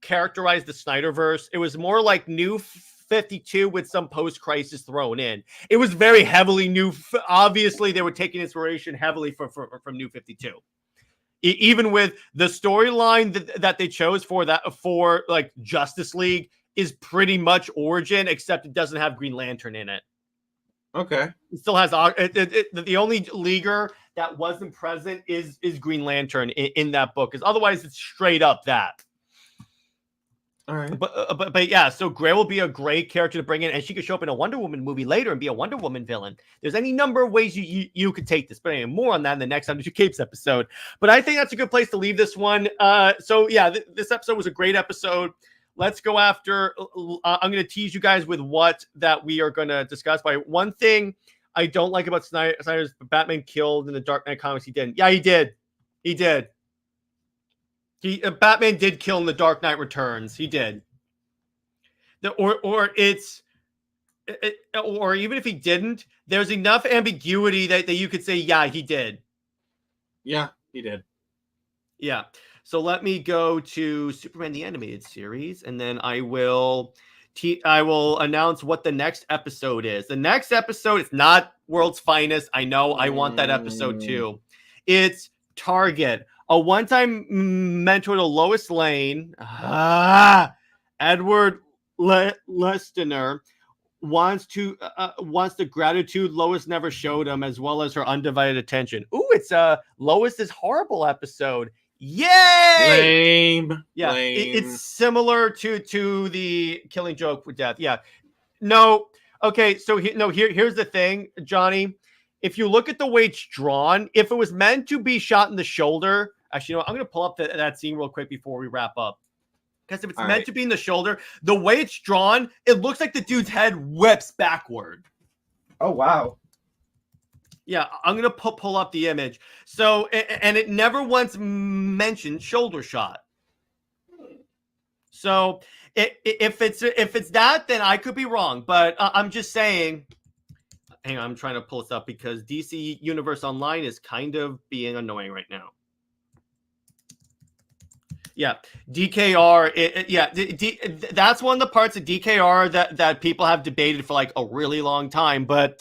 characterize the Snyderverse, it was more like New 52 with some post-crisis thrown in. It was very heavily new. Obviously, they were taking inspiration heavily from New 52. Even with the storyline that they chose for like Justice League is pretty much Origin, except it doesn't have Green Lantern in it. Okay. It still has the only leaguer that wasn't present is Green Lantern in that book, because otherwise it's straight up that. All right. But yeah, so Gray will be a great character to bring in, and she could show up in a Wonder Woman movie later and be a Wonder Woman villain. There's any number of ways you could take this, but anyway, more on that in the next Under Two Capes episode. But I think that's a good place to leave this one. So yeah, this episode was a great episode. Let's go after. I'm going to tease you guys with what that we are going to discuss. By one thing I don't like about Snyder's Batman killed in the Dark Knight comics. He didn't. Yeah, he did. He did. Batman did kill in the Dark Knight Returns. He did. Or even if he didn't, there's enough ambiguity that you could say, yeah, he did. Yeah, he did. Yeah. So let me go to Superman the Animated Series, and then I will announce what the next episode is. The next episode is not World's Finest. I know. I want that episode too. It's Target. A one-time mentor to Lois Lane, Edward Lestiner, wants the gratitude Lois never showed him, as well as her undivided attention. Ooh, it's Lois's horrible episode. Yay! Lame. Yeah, Lame. It's similar to the Killing Joke with death. Yeah, no. Okay, so here's the thing, Johnny. If you look at the way it's drawn, if it was meant to be shot in the shoulder, actually, you know what? I'm going to pull up that scene real quick before we wrap up. Because if it's meant to be in the shoulder, the way it's drawn, it looks like the dude's head whips backward. Oh, wow. Yeah, I'm going to pull up the image. So, and it never once mentioned shoulder shot. So, if it's that, then I could be wrong. But I'm just saying... Hang on, I'm trying to pull this up because DC Universe Online is kind of being annoying right now. Yeah, DKR. That's one of the parts of DKR that people have debated for like a really long time. But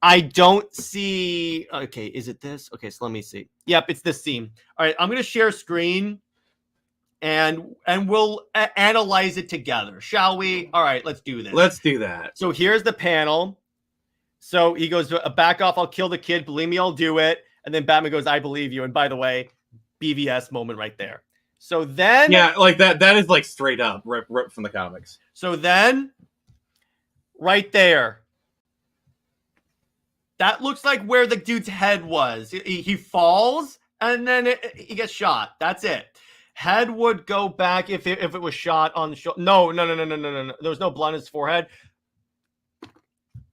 I don't see. Okay, is it this? Okay, so let me see. Yep, it's this scene. All right, I'm going to share screen, and we'll analyze it together, shall we? All right, let's do this. Let's do that. So here's the panel. So he goes, back off, I'll kill the kid. Believe me, I'll do it. And then Batman goes, I believe you. And by the way, BVS moment right there. So then... Yeah, like that is like straight up, ripped from the comics. So then, right there, that looks like where the dude's head was. He falls, and then he gets shot. That's it. Head would go back if it was shot on the shoulder. No. There was no blood in his forehead.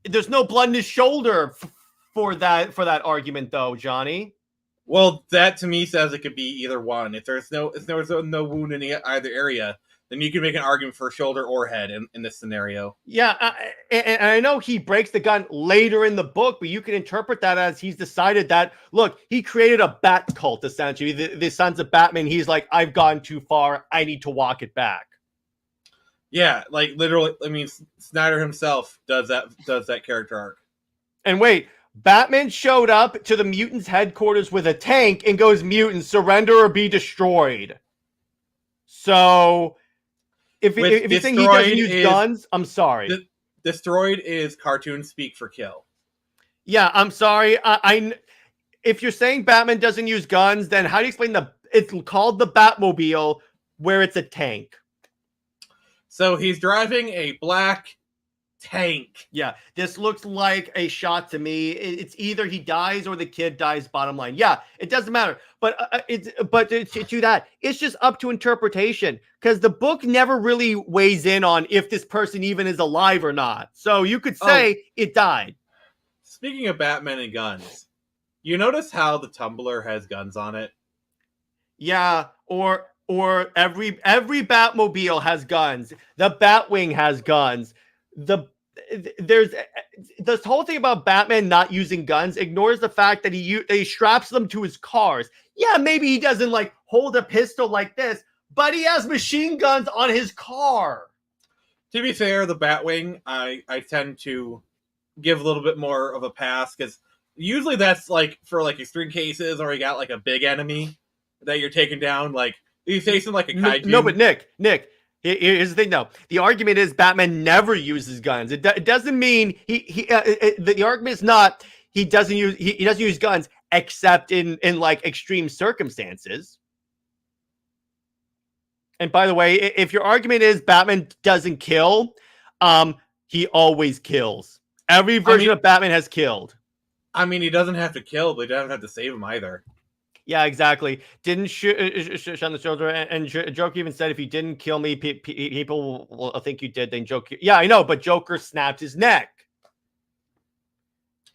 There's no blood in his shoulder for that argument, though, Johnny. Well, that to me says it could be either one. If there's no wound in either area, then you can make an argument for shoulder or head in this scenario. Yeah, and I know he breaks the gun later in the book, but you can interpret that as he's decided that, look, he created a bat cult, essentially. The Sons of Batman, he's like, I've gone too far. I need to walk it back. Yeah, like literally, I mean, Snyder himself does that character arc. And wait, Batman showed up to the mutants' headquarters with a tank and goes, mutants, surrender or be destroyed. So, if you think he doesn't use guns, I'm sorry. Destroyed is cartoon speak for kill. Yeah, I'm sorry. If you're saying Batman doesn't use guns, then how do you explain it's called the Batmobile where it's a tank? So he's driving a black tank. Yeah, this looks like a shot to me. It's either he dies or the kid dies, bottom line. Yeah, it doesn't matter. But to that, it's just up to interpretation because the book never really weighs in on if this person even is alive or not. So you could say it died. Speaking of Batman and guns, you notice how the Tumbler has guns on it? Yeah, or every Batmobile has guns. The Batwing has guns. There's this whole thing about Batman not using guns ignores the fact that he straps them to his cars. Yeah, maybe he doesn't like hold a pistol like this, but he has machine guns on his car. To be fair, the Batwing, I tend to give a little bit more of a pass because usually that's like for like extreme cases or you got like a big enemy that you're taking down, like he's facing like a kaiju. No, but Nick, here's the thing though. The argument is Batman never uses guns. It doesn't mean the argument is not he doesn't use guns except in like extreme circumstances. And by the way, if your argument is Batman doesn't kill, he always kills. Every version of Batman has killed. I mean, he doesn't have to kill, but he doesn't have to save him either. Yeah, exactly. Didn't shoot on the shoulder, and Joker even said, "If you didn't kill me, people will think you did." Then Joker, yeah, I know, but Joker snapped his neck.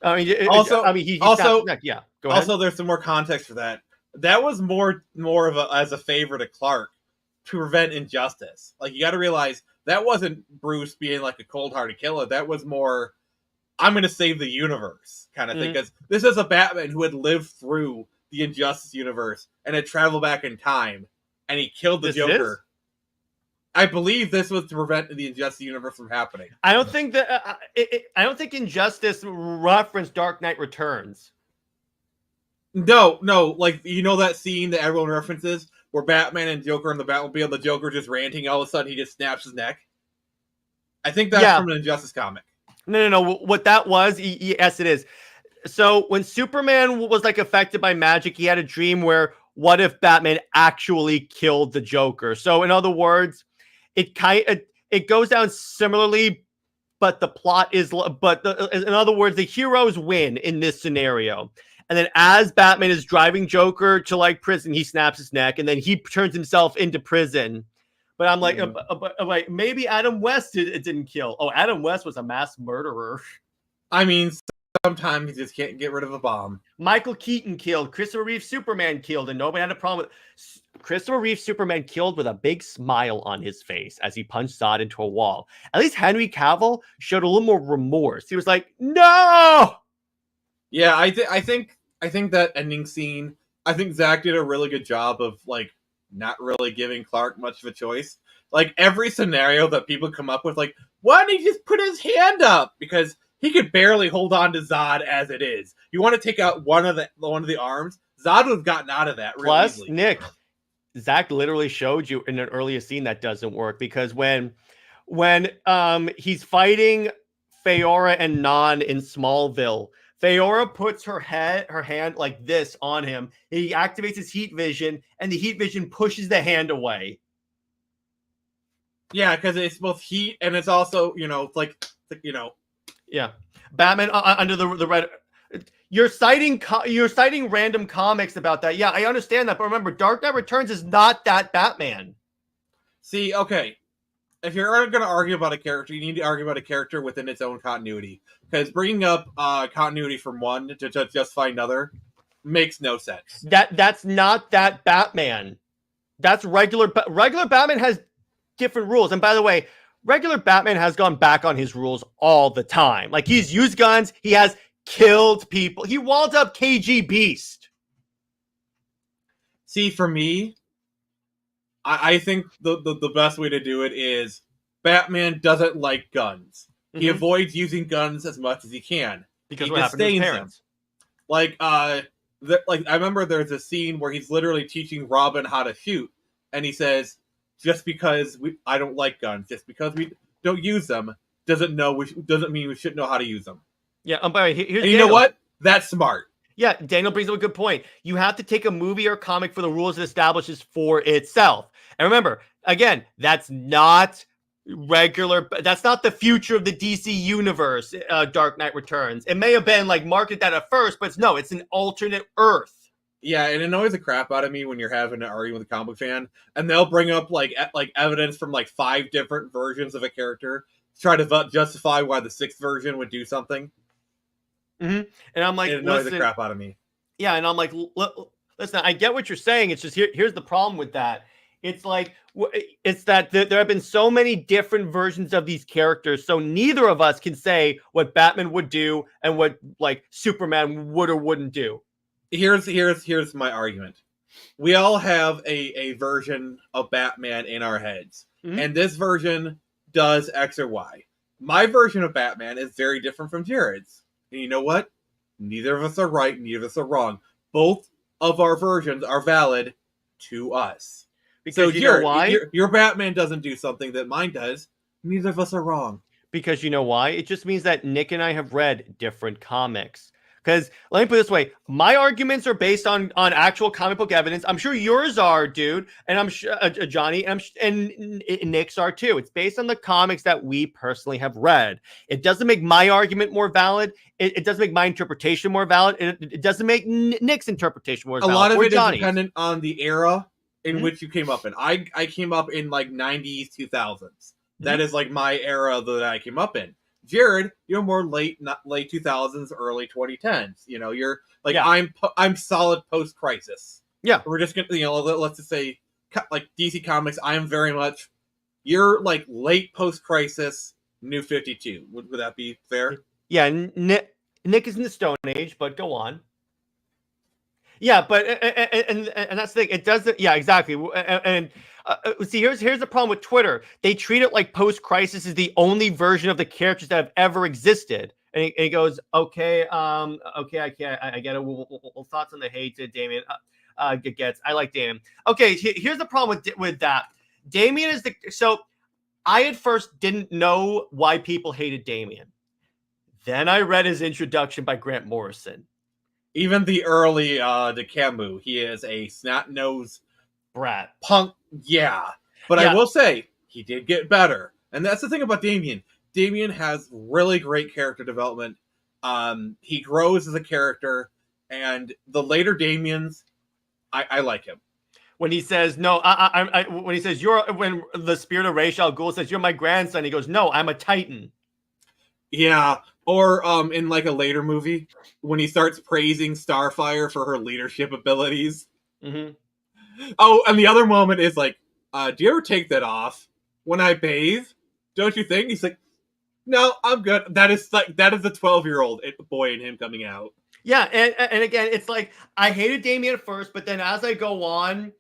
I mean, he snapped his neck. Yeah, go ahead. Also, there's some more context for that. That was more of as a favor to Clark to prevent injustice. Like, you got to realize that wasn't Bruce being like a cold-hearted killer. That was more, I'm going to save the universe kind of thing. Because this is a Batman who had lived through the Injustice universe and had traveled back in time, and he killed the Joker. I believe this was to prevent the Injustice universe from happening. I don't think that I don't think Injustice referenced Dark Knight Returns. No, like, you know that scene that everyone references where Batman and Joker in the Batmobile, the Joker just ranting, all of a sudden he just snaps his neck? I think that's from an Injustice comic. No. What that was, yes, it is. So when Superman was like affected by magic, he had a dream where what if Batman actually killed the Joker? So in other words, it goes down similarly, but the plot is in other words, the heroes win in this scenario. And then as Batman is driving Joker to like prison, he snaps his neck and then he turns himself into prison. But I'm like, like maybe Adam West didn't kill. Oh, Adam West was a mass murderer. I mean, sometimes you just can't get rid of a bomb. Michael Keaton killed. Christopher Reeve Superman killed, and nobody had a problem with Christopher Reeve Superman killed with a big smile on his face as he punched Zod into a wall. At least Henry Cavill showed a little more remorse. He was like, "No!" Yeah, I think that ending scene, I think Zach did a really good job of like not really giving Clark much of a choice. Like, every scenario that people come up with, like, why didn't he just put his hand up? Because he could barely hold on to Zod as it is. You want to take out one of the arms, Zod would have gotten out of that really easily. Nick, Zach literally showed you in an earlier scene that doesn't work, because when he's fighting Feora and Non in Smallville, Feora puts her hand like this on him. He activates his heat vision, and the heat vision pushes the hand away. Yeah, because it's both heat and it's also, Yeah, Batman under the red. You're citing random comics about that. Yeah, I understand that, but remember, Dark Knight Returns is not that Batman. See, okay, if you're going to argue about a character, you need to argue about a character within its own continuity. Because bringing up continuity from one to justify another makes no sense. That's not that Batman. That's regular Batman has different rules. And by the way, regular Batman has gone back on his rules all the time. Like, he's used guns. He has killed people. He walled up KG Beast. See, for me, I think the best way to do it is Batman doesn't like guns. Mm-hmm. He avoids using guns as much as he can. Because what happened to his parents? Like, I remember there's a scene where he's literally teaching Robin how to shoot. And he says, just because I don't like guns, just because we don't use them, doesn't mean we shouldn't know how to use them. Yeah, by the way, here's and you know what? That's smart. Yeah, Daniel brings up a good point. You have to take a movie or comic for the rules it establishes for itself. And remember, again, that's not regular. That's not the future of the DC universe. Dark Knight Returns. It may have been like marketed that at first, but it's an alternate Earth. Yeah, and it annoys the crap out of me when you're having an argument with a comic fan, and they'll bring up like evidence from like 5 different versions of a character to try to justify why the 6th version would do something. Mm-hmm. And I'm like, it annoys the crap out of me. Yeah, and I'm like, listen, I get what you're saying. It's just here's the problem with that. It's like, it's that there have been so many different versions of these characters, so neither of us can say what Batman would do and what like Superman would or wouldn't do. Here's my argument. We all have a version of Batman in our heads, mm-hmm. and this version does X or Y. My version of Batman is very different from Jared's. And you know what? Neither of us are right, neither of us are wrong. Both of our versions are valid to us. Because you know why? Your Batman doesn't do something that mine does. Neither of us are wrong. Because you know why? It just means that Nick and I have read different comics. Because let me put it this way, my arguments are based on actual comic book evidence. I'm sure yours are, dude, and I'm sure Johnny, and Nick's are too. It's based on the comics that we personally have read. It doesn't make my argument more valid. It doesn't make my interpretation more valid. It doesn't make Nick's interpretation more valid. A lot of it is Johnny's. dependent on the era in which you came up in. I came up in like 90s, 2000s. That is like my era that I came up in. Jared, you're more late 2000s, early 2010s. You know, you're like I'm solid post crisis. Yeah, we're just gonna let's just say like DC Comics. I am very much you're like late post crisis, New 52. Would that be fair? Yeah, Nick is in the Stone Age, but go on. Yeah, but and that's the thing. It doesn't. Yeah, exactly. And see, here's the problem with Twitter. They treat it like post crisis is the only version of the characters that have ever existed. And he goes, okay, okay, I get it. We'll thoughts on the hate that Damian gets. I like Damian. Okay, here's the problem with that. Damian is so. I at first didn't know why people hated Damian. Then I read his introduction by Grant Morrison. Even the early Camus, he is a snot-nosed brat. Punk, yeah. But I will say, he did get better. And that's the thing about Damian. Damian has really great character development. He grows as a character. And the later Damians, I like him. When he says, no, when he says, when the spirit of Ra's al Ghul says, you're my grandson, he goes, no, I'm a Titan. Yeah. Or in like a later movie, when he starts praising Starfire for her leadership abilities. Mm-hmm. Oh, and the other moment is like, do you ever take that off when I bathe? Don't you think? He's like, no, I'm good. That is the 12-year-old boy in him coming out. Yeah, and again, it's like I hated Damian at first, but then as I go on,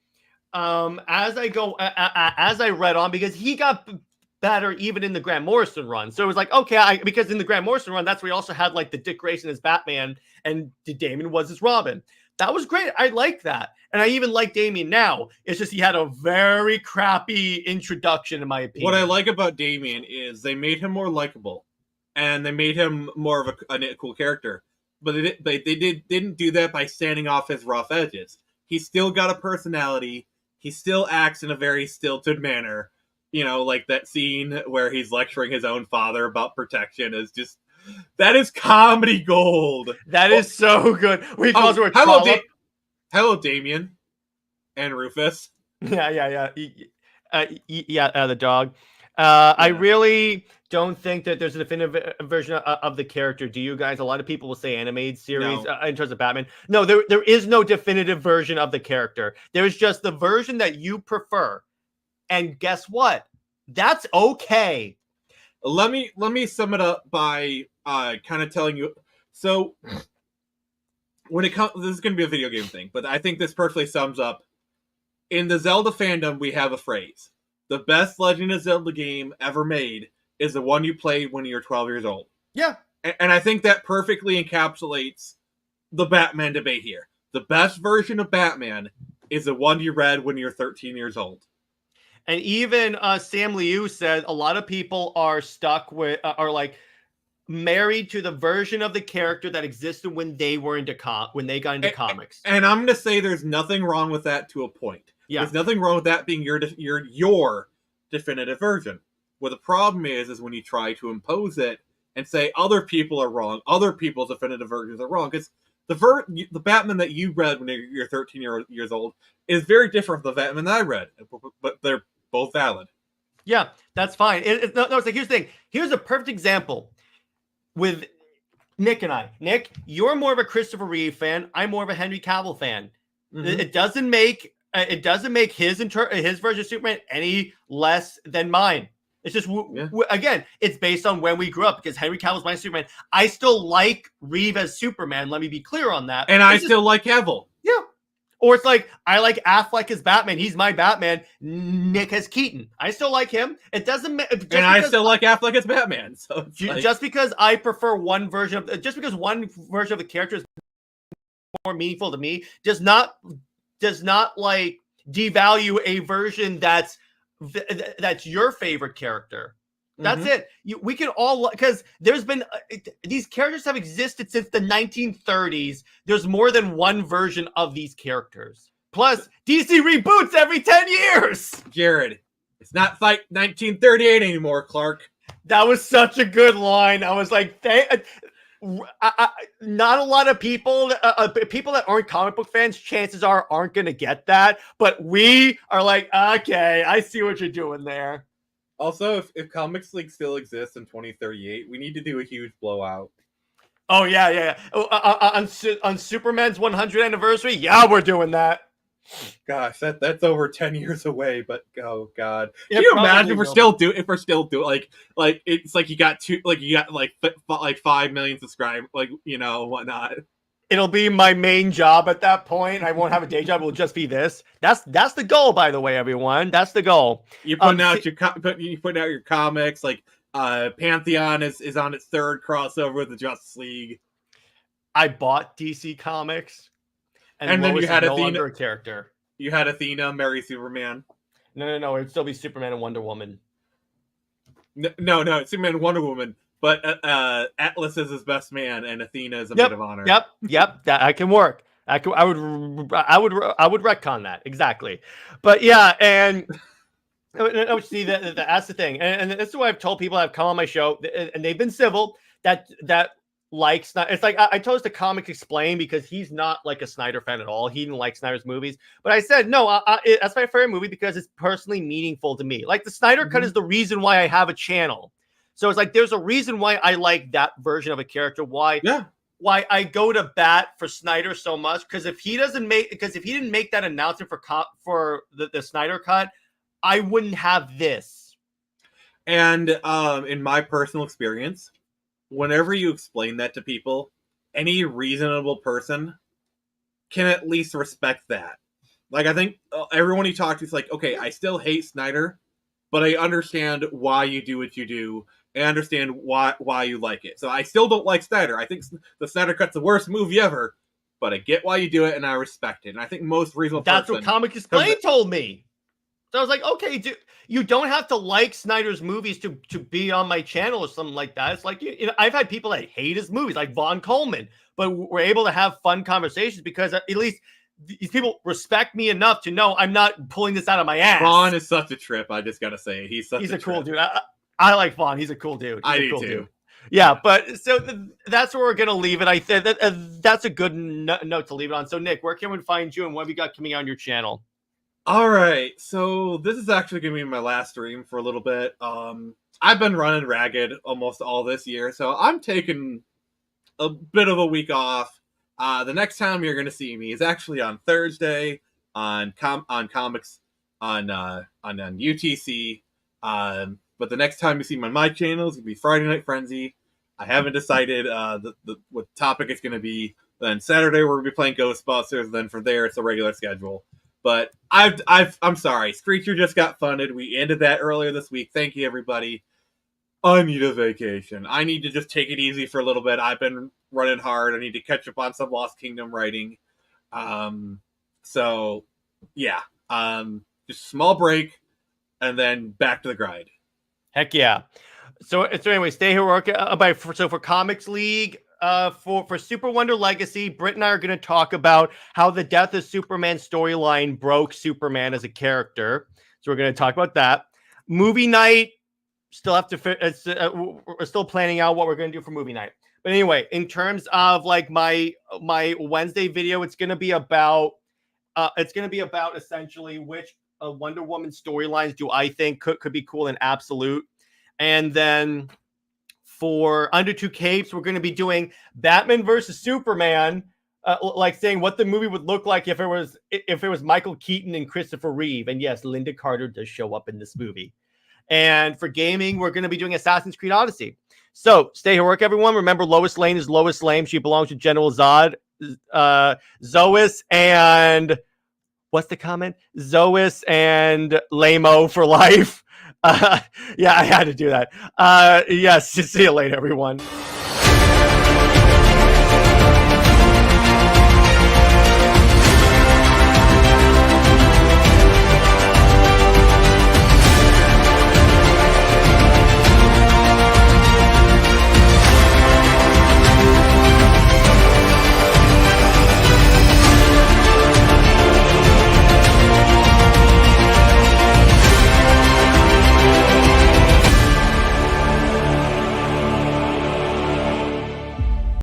as I read on, because he got better even in the Grant Morrison run. So it was like, okay, because in the Grant Morrison run, that's where he also had like the Dick Grayson as Batman and Damian was his Robin. That was great. I like that. And I even like Damian now. It's just he had a very crappy introduction, in my opinion. What I like about Damian is they made him more likable. And they made him more of a cool character. But they didn't do that by standing off his rough edges. He's still got a personality. He still acts in a very stilted manner. You know, like that scene where he's lecturing his own father about protection is just... That is comedy gold. That is so good. We calls her a hello, Damien and Rufus. Yeah. The dog. I really don't think that there's a definitive version of the character. Do you guys? A lot of people will say animated series in terms of Batman. No, there is no definitive version of the character. There's just the version that you prefer. And guess what? That's okay. Let me sum it up by kind of telling you. So when it comes, this is going to be a video game thing, but I think this perfectly sums up. In the Zelda fandom, we have a phrase: the best Legend of Zelda game ever made is the one you played when you're 12 years old. Yeah, and I think that perfectly encapsulates the Batman debate here. The best version of Batman is the one you read when you're 13 years old. And even Sam Liu said a lot of people are stuck with, are like married to the version of the character that existed when they were when they got into comics. And I'm going to say there's nothing wrong with that to a point. Yeah. There's nothing wrong with that being your definitive version. What the problem is when you try to impose it and say other people are wrong, other people's definitive versions are wrong. Because the Batman that you read when you're 13 years old is very different from the Batman that I read, but they're both valid. Yeah, that's fine. It's like, here's the thing. Here's a perfect example with Nick and I. Nick, you're more of a Christopher Reeve fan. I'm more of a Henry Cavill fan. Mm-hmm. It doesn't make his version of Superman any less than mine. It's just, again, it's based on when we grew up, because Henry Cavill's my Superman. I still like Reeve as Superman. Let me be clear on that. And I still like Cavill. Yeah. Or it's like, I like Affleck as Batman. He's my Batman. Nick as Keaton. I still like him. It doesn't... I still like Affleck as Batman. So just because I prefer one version of... Just because one version of the character is more meaningful to me does not like devalue a version that's your favorite character. That's it. We can all, because there's been these characters have existed since the 1930s. There's more than one version of these characters. Plus, DC reboots every 10 years. Jared, it's not like 1938 anymore, Clark. That was such a good line. I was like, not a lot of people, people that aren't comic book fans, chances aren't going to get that. But we are like, okay, I see what you're doing there. Also, if Comics League still exists in 2038, we need to do a huge blowout. Oh, yeah. On Superman's 100th anniversary, yeah, we're doing that. Gosh, that's over 10 years away. But oh god, Yeah, can you probably imagine if will. we're still doing like it's like you got 5 million subscribers, whatnot. It'll be my main job at that point. I won't have a day job. It'll just be this. That's the goal, by the way, everyone. That's the goal. You putting out your comics. Like Pantheon is on its third crossover with the Justice League. I bought DC Comics, and then Lois you had is no Athena, longer a character. You had Athena marry Superman. No. It'd still be Superman and Wonder Woman. No, it's Superman and Wonder Woman. But Atlas is his best man, and Athena is a maid of honor. Yep. That can work. I would retcon that exactly. But yeah, and see that's the thing, and this is what I've told people that have come on my show, and they've been civil. That likes not. It's like I told us to Comics Explain because he's not like a Snyder fan at all. He didn't like Snyder's movies, but I said no. That's my favorite movie because it's personally meaningful to me. Like the Snyder Cut is the reason why I have a channel. So it's like there's a reason why I like that version of a character. Why I go to bat for Snyder so much, because if he didn't make that announcement for the Snyder Cut, I wouldn't have this. And in my personal experience, whenever you explain that to people, any reasonable person can at least respect that. Like I think everyone you talk to is like, okay, I still hate Snyder, but I understand why you do what you do. I understand why you like it. So I still don't like Snyder. I think the Snyder Cut's the worst movie ever, but I get why you do it and I respect it. And I think most reasonable That's what Comics Explain told me. So I was like, okay, you don't have to like Snyder's movies to be on my channel or something like that. It's like, I've had people that hate his movies, like Vaughn Coleman, but we're able to have fun conversations because at least these people respect me enough to know I'm not pulling this out of my ass. Vaughn is such a trip. I just got to say, he's a cool dude. I like Vaughn. He's a cool dude. I do cool too. Dude. Yeah, but so that's where we're going to leave it. I think that's a good note to leave it on. So, Nick, where can we find you and what have you got coming out on your channel? All right. So this is actually going to be my last stream for a little bit. I've been running ragged almost all this year, so I'm taking a bit of a week off. The next time you're going to see me is actually on Thursday on comics on UTC. But the next time you see me on my channel is going to be Friday Night Frenzy. I haven't decided what topic it's going to be. Then Saturday we're going to be playing Ghostbusters. Then from there it's a regular schedule. But I'm sorry, Screecher just got funded. We ended that earlier this week. Thank you, everybody. I need a vacation. I need to just take it easy for a little bit. I've been running hard. I need to catch up on some Lost Kingdom writing. So yeah, just a small break and then back to the grind. Heck yeah. So anyway, stay heroic. So for Comics League, for Super Wonder Legacy, Britt and I are going to talk about how the Death of Superman storyline broke Superman as a character. So we're going to talk about that. Movie night, still have to. We're still planning out what we're going to do for movie night. But anyway, in terms of like my Wednesday video, it's going to be about essentially which Wonder Woman storylines do I think could be cool in Absolute. And then for Under Two Capes, we're going to be doing Batman versus Superman, like saying what the movie would look like if it was Michael Keaton and Christopher Reeve. And yes, Linda Carter does show up in this movie. And for gaming, we're going to be doing Assassin's Creed Odyssey. So stay heroic, everyone. Remember, Lois Lane is Lois Lane. She belongs to General Zod, Zois, and what's the comment? Zois and Lamo for life. Yeah, I had to do that. Yes, see you later, everyone.